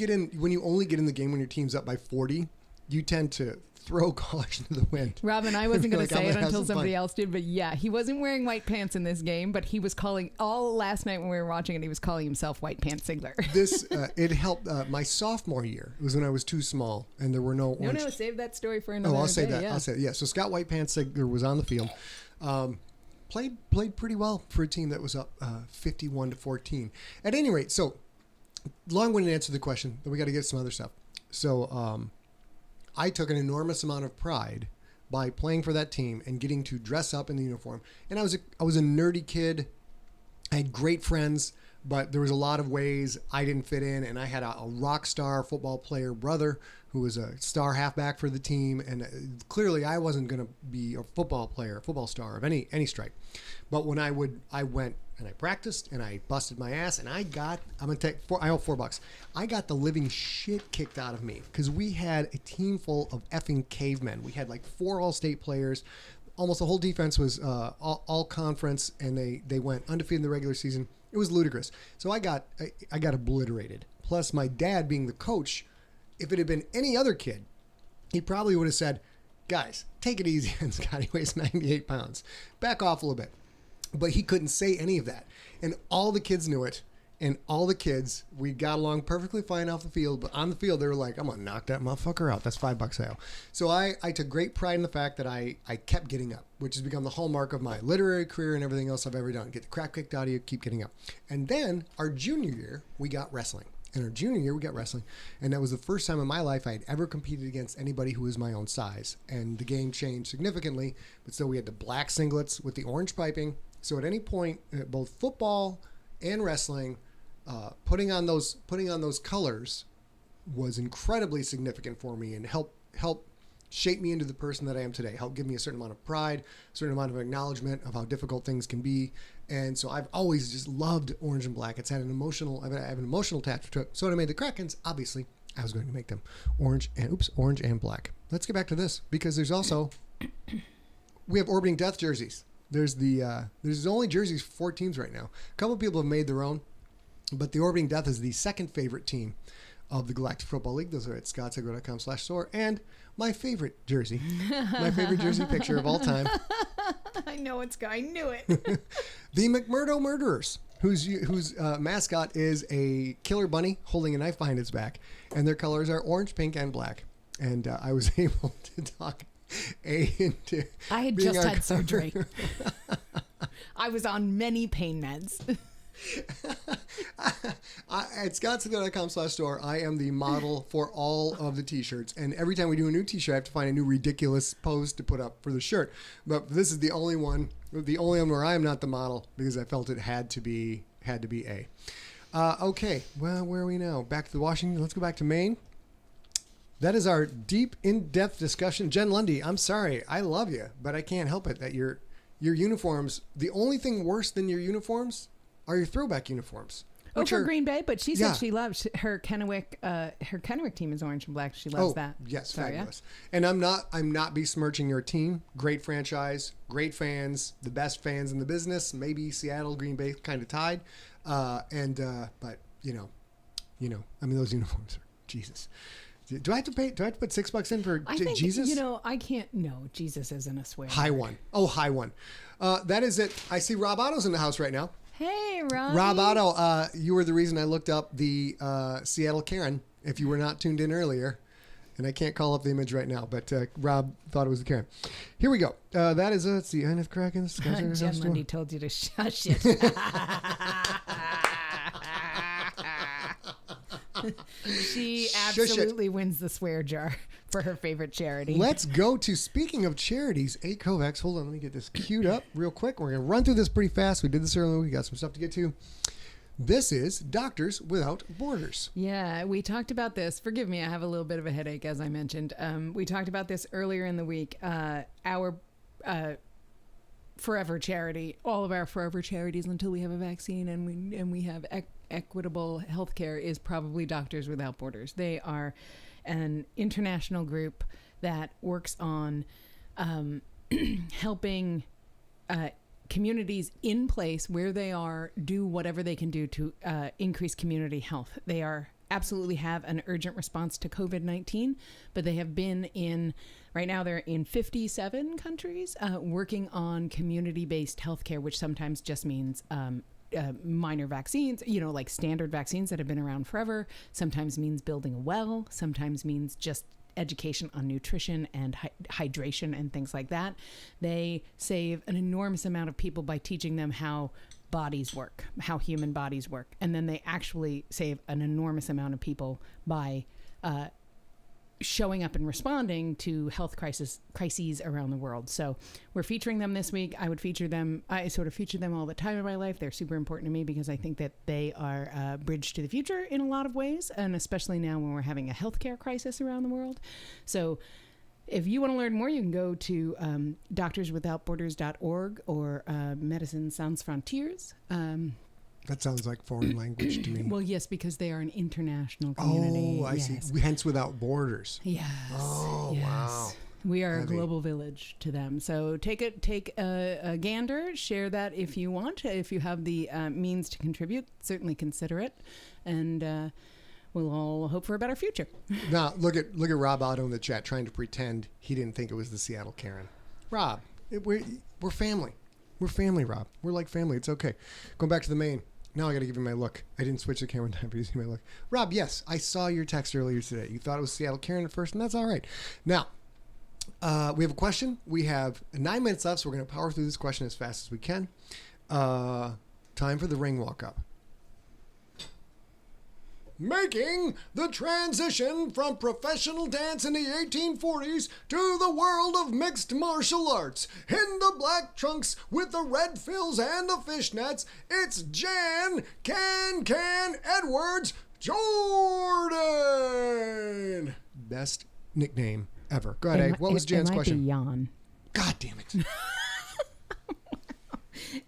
only get in the game when your team's up by 40, you tend to throw caution to the wind. Robin, I wasn't going to say it until somebody else did, but yeah, he wasn't wearing white pants in this game, but he was calling all last night when we were watching it. He was calling himself White Pants Sigler. This it helped my sophomore year. It was when I was too small and there were no orange. No, save that story for another. I'll say day, that. yeah. I'll say it. Yeah. So Scott White Pants Sigler was on the field. Played pretty well for a team that was up 51-14. At any rate, so long-winded answer to the question, but we got to get some other stuff. So I took an enormous amount of pride by playing for that team and getting to dress up in the uniform. And I was a nerdy kid. I had great friends, but there was a lot of ways I didn't fit in. And I had a rock star football player brother who was a star halfback for the team. And clearly I wasn't going to be a football star of any stripe. But when I went and I practiced and I busted my ass and I owe $4. I got the living shit kicked out of me because we had a team full of effing cavemen. We had like 4 all-state players. Almost the whole defense was all conference, and they went undefeated in the regular season. It was ludicrous. So I got obliterated. Plus my dad being the coach, if it had been any other kid, he probably would have said, guys, take it easy on Scott. He weighs 98 pounds. Back off a little bit. But he couldn't say any of that. And all the kids knew it. And all the kids, we got along perfectly fine off the field. But on the field, they were like, I'm going to knock that motherfucker out. That's $5 sale. So I took great pride in the fact that I kept getting up, which has become the hallmark of my literary career and everything else I've ever done. Get the crap kicked out of you, keep getting up. And then our junior year, we got wrestling. In our junior year, we got wrestling. And that was the first time in my life I had ever competed against anybody who was my own size. And the game changed significantly. But so we had the black singlets with the orange piping. So at any point, both football and wrestling, putting on those colors was incredibly significant for me and helped shape me into the person that I am today. Helped give me a certain amount of pride, a certain amount of acknowledgement of how difficult things can be. And so I've always just loved orange and black. It's had I have an emotional attachment to it. So when I made the Krakens, obviously I was going to make them orange and black. Let's get back to this because there's also we have orbiting death jerseys. There's only jerseys for 4 teams right now. A couple of people have made their own, but the Orbiting Death is the second favorite team of the Galactic Football League. Those are at scottsagro.com/store. And my favorite jersey, picture of all time. I know I knew it. The McMurdo Murderers, whose mascot is a killer bunny holding a knife behind its back, and their colors are orange, pink, and black. And I was able to talk into I had just had surgery. I was on many pain meds. At scottsagro.com/store, I am the model for all of the t-shirts, and every time we do a new t-shirt I have to find a new ridiculous pose to put up for the shirt, but this is the only one where I am not the model because I felt it had to be A. Okay, well, where are we now? Back to Washington. Let's go back to Maine. That is our deep, in-depth discussion. Jen Lundy, I'm sorry. I love you, but I can't help it that your uniforms, the only thing worse than your uniforms are your throwback uniforms. For Green Bay, but she said she loves her Kennewick. Her Kennewick team is orange and black. She loves that. Yes, so, fabulous. Yeah. And I'm not besmirching your team. Great franchise, great fans, the best fans in the business. Maybe Seattle, Green Bay, kind of tied. But you know, I mean, those uniforms are Jesus. Do I have to put $6 in for Jesus? I can't. No, Jesus isn't a swear. High one. Oh, high one. That is it. I see Rob Otto's in the house right now. Hey, Rob. Rob Otto, you were the reason I looked up the Seattle Karen, if you were not tuned in earlier. And I can't call up the image right now, but Rob thought it was the Karen. Here we go. That is, let's see, Ernest Kraken. Jen Lundy told you to shush it. She absolutely wins the swear jar for her favorite charity. Let's go to, speaking of charities, A. Kovacs. Hold on, let me get this queued up real quick. We're going to run through this pretty fast. We did this earlier. We got some stuff to get to. This is Doctors Without Borders. Yeah, we talked about this. Forgive me, I have a little bit of a headache, as I mentioned. We talked about this earlier in the week. Our forever charity, all of our forever charities until we have a vaccine and we have equitable healthcare, is probably Doctors Without Borders. They are an international group that works on helping communities in place where they are do whatever they can do to increase community health. They absolutely have an urgent response to COVID-19, but they have been right now they're in 57 countries working on community-based healthcare, which sometimes just means minor vaccines, like standard vaccines that have been around forever. Sometimes means building a well. Sometimes means just education on nutrition and hydration and things like that. They save an enormous amount of people by teaching them how bodies work, how human bodies work. And then they actually save an enormous amount of people by showing up and responding to health crises around the world. So we're featuring them this week. I sort of feature them all the time in my life. They're super important to me because I think that they are a bridge to the future in a lot of ways, and especially now when we're having a healthcare crisis around the world. So if you want to learn more, you can go to doctorswithoutborders.org or Medicine Sans Frontiers. That sounds like foreign language to me. Well, yes, because they are an international community. Oh, I see. Hence without borders. Yes. Oh, yes. wow. We are a global village to them. So take a gander, share that if you want. If you have the means to contribute, certainly consider it. And we'll all hope for a better future. Now, look at Rob Otto in the chat trying to pretend he didn't think it was the Seattle Karen. Rob, we're family. We're family, Rob. We're like family. It's okay. Going back to the main. Now I got to give you my look. I didn't switch the camera time, but you see my look. Rob, yes, I saw your text earlier today. You thought it was Seattle Karen at first, and that's all right. Now, we have a question. We have 9 minutes left, so we're going to power through this question as fast as we can. Time for the ring walk up. Making the transition from professional dance in the 1840s to the world of mixed martial arts. In the black trunks with the red frills and the fishnets, it's Jan Can Edwards Jordan. Best nickname ever. Go ahead, Egg. What was Jan's question? It might be Jan. God damn it.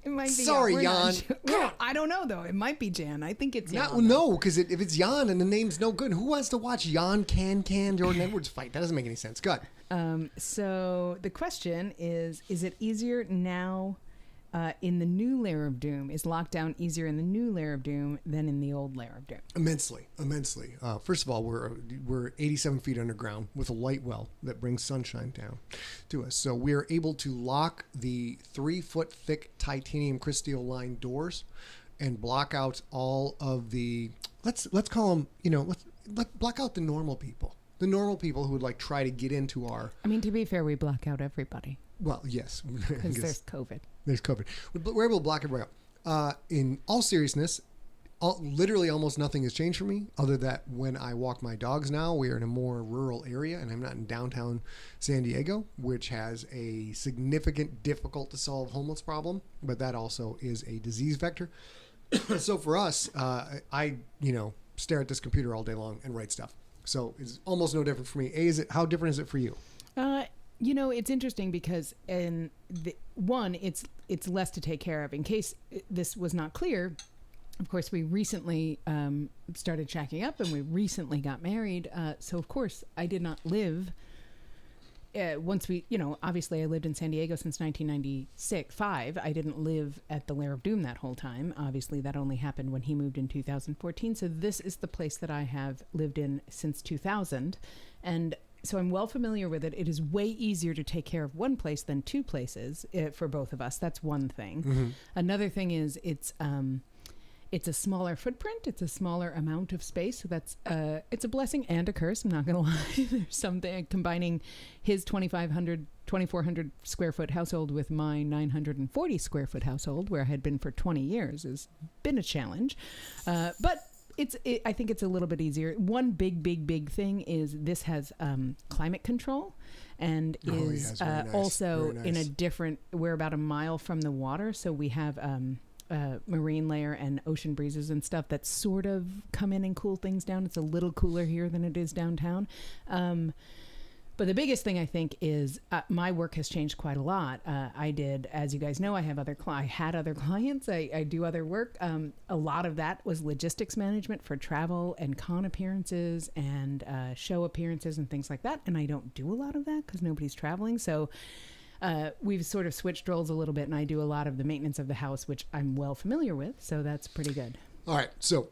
It might be Sorry, Jan. Sure. Well, I don't know, though. It might be Jan. I think it's Jan. No, because if it's Jan and the name's no good, who wants to watch Jan Can Jordan Edwards fight? That doesn't make any sense. Go ahead. So the question is it easier now in the new layer of doom? Is lockdown easier in the new layer of doom than in the old layer of doom? Immensely. First of all, we're 87 feet underground with a light well that brings sunshine down to us. So we're able to lock the 3-foot thick titanium crystal lined doors and block out all of the, let's call them, let's block out the normal people. The normal people who would try to get into our... I mean, to be fair, we block out everybody. Well, yes. Because there's COVID. There's COVID. We're able to block everybody out. In all seriousness, literally almost nothing has changed for me other than when I walk my dogs now, we are in a more rural area and I'm not in downtown San Diego, which has a significant, difficult to solve homeless problem, but that also is a disease vector. So for us, I stare at this computer all day long and write stuff. So it's almost no different for me. How different is it for you? It's interesting because it's less to take care of. In case this was not clear, of course, we recently started shacking up and we recently got married. So, of course, I did not live once we, obviously I lived in San Diego since 1995. I didn't live at the Lair of Doom that whole time. Obviously, that only happened when he moved in 2014. So this is the place that I have lived in since 2000. And so I'm well familiar with it. It is way easier to take care of one place than two places for both of us. That's one thing. Mm-hmm. Another thing is it's a smaller footprint. It's a smaller amount of space. So that's it's a blessing and a curse. I'm not going to lie. There's something combining his 2,400 square foot household with my 940 square foot household, where I had been for 20 years, has been a challenge. But I think it's a little bit easier. One big thing is this has climate control and is also in a different, we're about a mile from the water. So we have marine layer and ocean breezes and stuff that sort of come in and cool things down. It's a little cooler here than it is downtown. But the biggest thing I think is my work has changed quite a lot. I did, as you guys know, I had other clients. I do other work. A lot of that was logistics management for travel and con appearances and show appearances and things like that. And I don't do a lot of that because nobody's traveling. So we've sort of switched roles a little bit, and I do a lot of the maintenance of the house, which I'm well familiar with, so that's pretty good. All right, so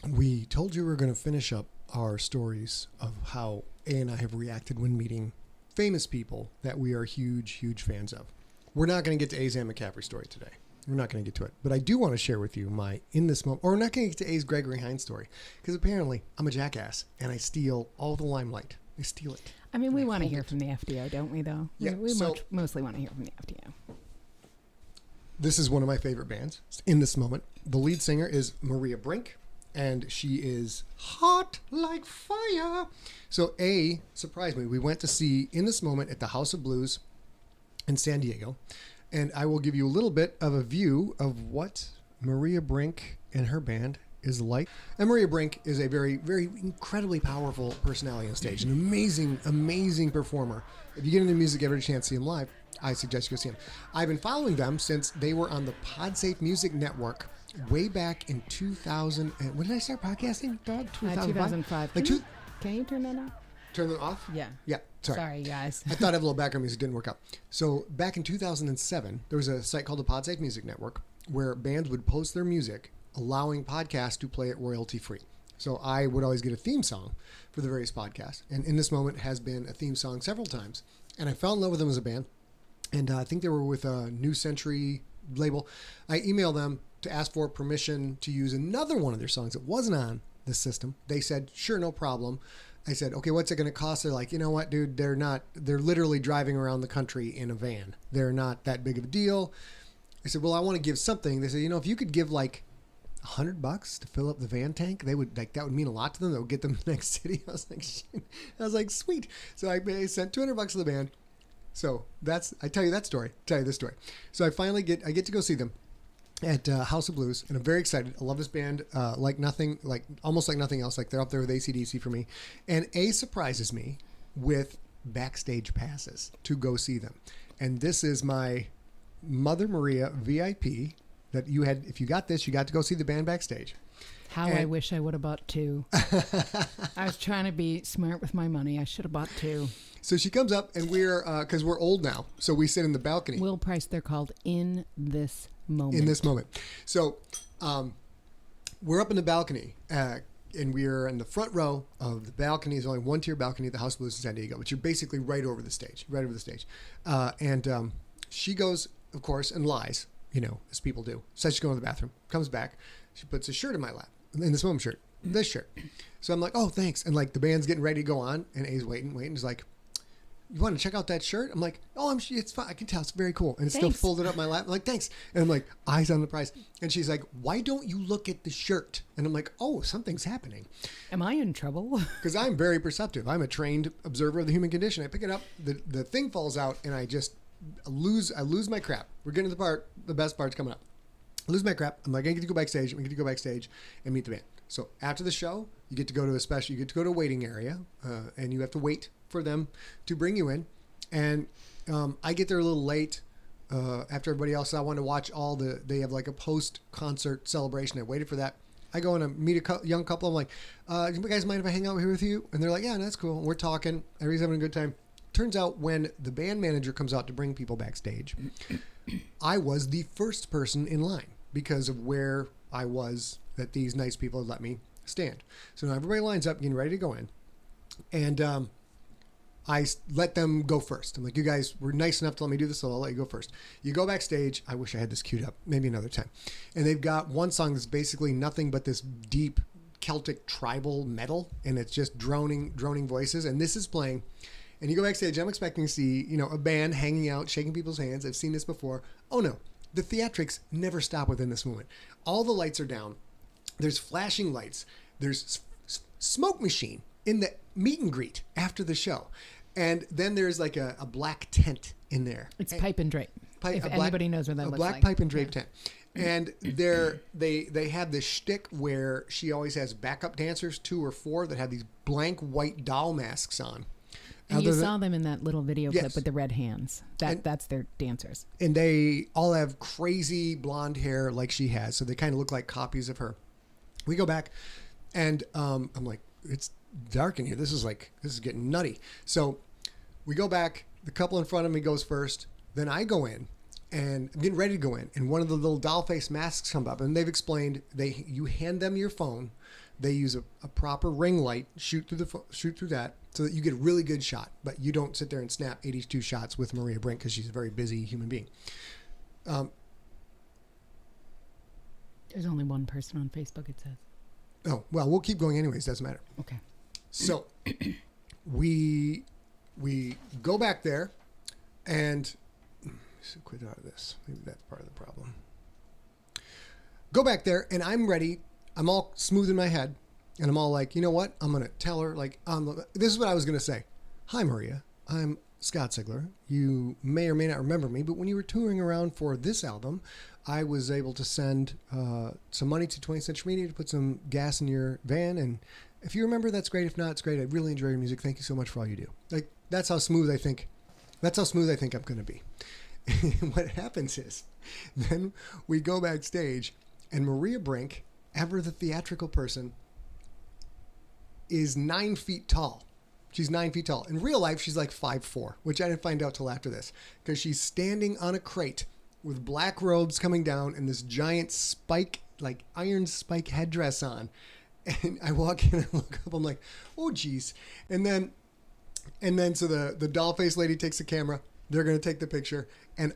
we told you we were going to finish up our stories of how A and I have reacted when meeting famous people that we are huge fans of. We're not going to get to A's Ann McCaffrey story today. We're not going to get to it. But I do want to share with you my in this moment, or we're not going to get to A's Gregory Hines story, because apparently I'm a jackass and I steal all the limelight. I steal it. I mean, we want to hear from the FDO, don't we, though? Yeah, We mostly want to hear from the FDO. This is one of my favorite bands in this moment. The lead singer is Maria Brink, and she is hot like fire. So A surprised me. We went to see In This Moment at the House of Blues in San Diego, and I will give you a little bit of a view of what Maria Brink and her band is like. And Maria Brink is a very incredibly powerful personality on stage, an amazing performer. If you get into music, ever a chance to see them live, I suggest you go see them. I've been following them since they were on the PodSafe Music Network way back in 2000. When did I start podcasting, Doug? 2005. Can you turn that off? Turn them off? Yeah. Yeah. Sorry, guys. I thought I had a little background music. Didn't work out. So back in 2007, there was a site called the PodSafe Music Network where bands would post their music, allowing podcasts to play it royalty free. So I would always get a theme song for the various podcasts. And In This Moment has been a theme song several times. And I fell in love with them as a band. And I think they were with a New Century label. I emailed them to ask for permission to use another one of their songs that wasn't on the system. They said, sure, no problem. I said, okay, what's it going to cost? They're like, you know what, dude, they're literally driving around the country in a van. They're not that big of a deal. I said, well, I want to give something. They said, you know, if you could give like $100 to fill up the van tank, they would that would mean a lot to them. That would get them to the next city. I was like, shit. I was like, sweet. So I sent $200 to the band. So I tell you that story. Tell you this story. So I finally get to go see them at House of Blues, and I'm very excited. I love this band almost like nothing else. Like they're up there with AC/DC for me. And A surprises me with backstage passes to go see them. And this is my Mother Maria VIP that you had. If you got this, you got to go see the band backstage. I wish I would have bought two. I was trying to be smart with my money. I should have bought two. So she comes up, and we're because we're old now, so we sit in the balcony. Will Price, they're called In This Moment. In This Moment. So we're up in the balcony, and we're in the front row of the balcony. There's only one tier balcony at the House of Blues in San Diego, but you're basically right over the stage. And she goes, of course, and lies, as people do. Says she's going to the bathroom, comes back, she puts a shirt in my lap, In This Moment shirt, this shirt. So I'm like, oh, thanks. And like the band's getting ready to go on, and A's waiting. He's like, you want to check out that shirt? I'm like, oh, it's fine. I can tell. It's very cool. And it's still folded up my lap. I'm like, thanks. And I'm like, eyes on the prize. And she's like, why don't you look at the shirt? And I'm like, oh, something's happening. Am I in trouble? Because I'm very perceptive. I'm a trained observer of the human condition. I pick it up. The thing falls out, and I just lose my crap. We're getting to the part. The best part's coming up. I lose my crap. I'm like, I get to go backstage. We get to go backstage and meet the band. So after the show, you get to go to a waiting area, and you have to wait for them to bring you in. And I get there a little late after everybody else. I wanted to watch they have like a post-concert celebration. I waited for that. I go and I meet a young couple. I'm like, you guys mind if I hang out here with you? And they're like, yeah, that's cool. And we're talking. Everybody's having a good time. Turns out when the band manager comes out to bring people backstage, I was the first person in line because of where I was that these nice people had let me stand. So now everybody lines up, getting ready to go in. And I let them go first. I'm like, you guys were nice enough to let me do this, so I'll let you go first. You go backstage. I wish I had this queued up. Maybe another time. And they've got one song that's basically nothing but this deep Celtic tribal metal, and it's just droning voices. And this is playing. And you go backstage. I'm expecting to see, a band hanging out, shaking people's hands. I've seen this before. Oh, no. The theatrics never stop within this moment. All the lights are down. There's flashing lights. There's smoke machine in the meet and greet after the show. And then there's like a black tent in there. It's pipe and drape. If anybody knows what that looks like. A black pipe and drape tent. And they have this shtick where she always has backup dancers, 2 or 4, that have these blank white doll masks on. And you saw them in that little video clip with the red hands. That's their dancers. And they all have crazy blonde hair like she has. So they kind of look like copies of her. We go back, and I'm like, it's dark in here. This is getting nutty. So we go back. The couple in front of me goes first. Then I go in, and I'm getting ready to go in. And one of the little doll face masks come up, and they've explained you hand them your phone. They use a proper ring light, shoot through that, so that you get a really good shot. But you don't sit there and snap 82 shots with Maria Brink because she's a very busy human being. There's only one person on Facebook, it says. Oh, well, we'll keep going anyways. Doesn't matter. Okay. So we go back there and quit out of this. Maybe that's part of the problem. Go back there and I'm ready. I'm all smooth in my head and I'm all like, you know what? I'm going to tell her like, this is what I was going to say. Hi, Maria. I'm Scott Sigler. You may or may not remember me, but when you were touring around for this album, I was able to send some money to 20th Century Media to put some gas in your van. And if you remember, that's great. If not, it's great. I really enjoy your music. Thank you so much for all you do. Like, that's how smooth I think I'm going to be. What happens is then we go backstage and Maria Brink, ever the theatrical person, is 9 feet tall. She's 9 feet tall. In real life, she's like 5'4", which I didn't find out till after this, because she's standing on a crate with black robes coming down and this giant spike, like iron spike headdress on. And I walk in and look up, I'm like, oh geez. And then so the doll face lady takes the camera, they're going to take the picture. And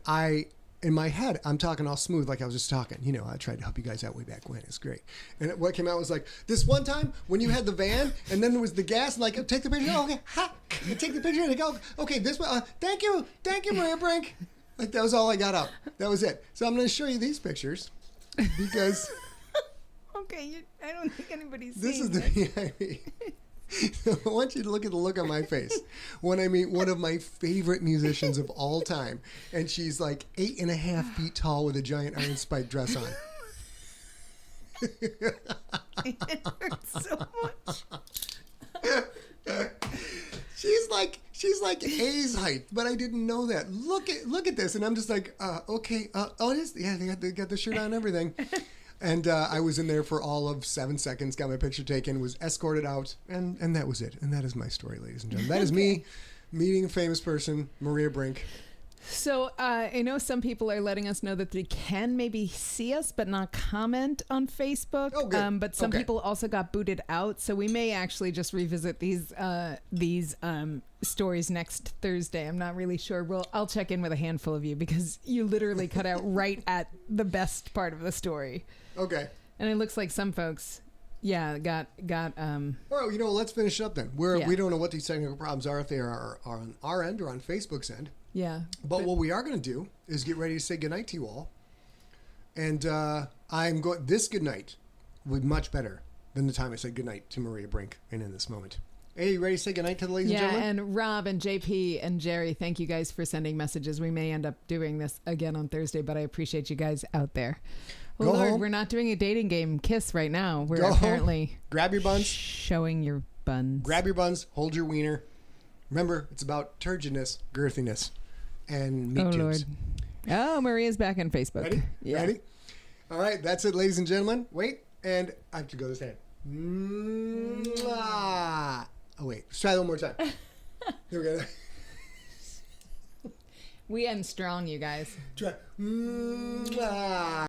in my head, I'm talking all smooth like I was just talking. You know, I tried to help you guys out way back when. It's great. And what came out was like, this one time when you had the van and then there was the gas and like, take the picture. Oh, okay. Ha! And take the picture and I go, okay, this one. Thank you, Maria Brink. Like that was all I got up. That was it. So I'm going to show you these pictures because. Okay, I don't think anybody's this seen is the so I want you to look at the look on my face when I meet one of my favorite musicians of all time, and she's like 8.5 feet tall with a giant iron spike dress on. It hurts so much. She's like A's height, but I didn't know that. Look at this, and I'm just like, okay, oh, it is, yeah, they got the shirt on and everything. And I was in there for all of 7 seconds, got my picture taken, was escorted out, and that was it. And that is my story, ladies and gentlemen. That is me meeting a famous person, Maria Brink. So I know some people are letting us know that they can maybe see us but not comment on Facebook. Oh, good. But some people also got booted out. So we may actually just revisit these stories next Thursday. I'm not really sure. I'll check in with a handful of you because you literally cut out right at the best part of the story. Okay. And it looks like some folks, got. Well, let's finish up then. We don't know what these technical problems are, if they are on our end or on Facebook's end. Yeah. But what we are going to do is get ready to say goodnight to you all. And I'm going. This goodnight would be much better than the time I said goodnight to Maria Brink and in this moment. Hey, you ready to say goodnight to the ladies and gentlemen? Yeah, and Rob and JP and Jerry, thank you guys for sending messages. We may end up doing this again on Thursday, but I appreciate you guys out there. Well, Lord, we're not doing a dating game kiss right now. We're apparently grab your buns, showing your buns. Grab your buns, hold your wiener. Remember, it's about turgidness, girthiness, and meat tubes. Lord. Oh, Maria's back on Facebook. Ready? Yeah. Ready? All right, that's it, ladies and gentlemen. Wait, and I have to go this hand. Mwah. Oh, wait. Let's try that one more time. Here we go. We end strong, you guys. Try. Mwah.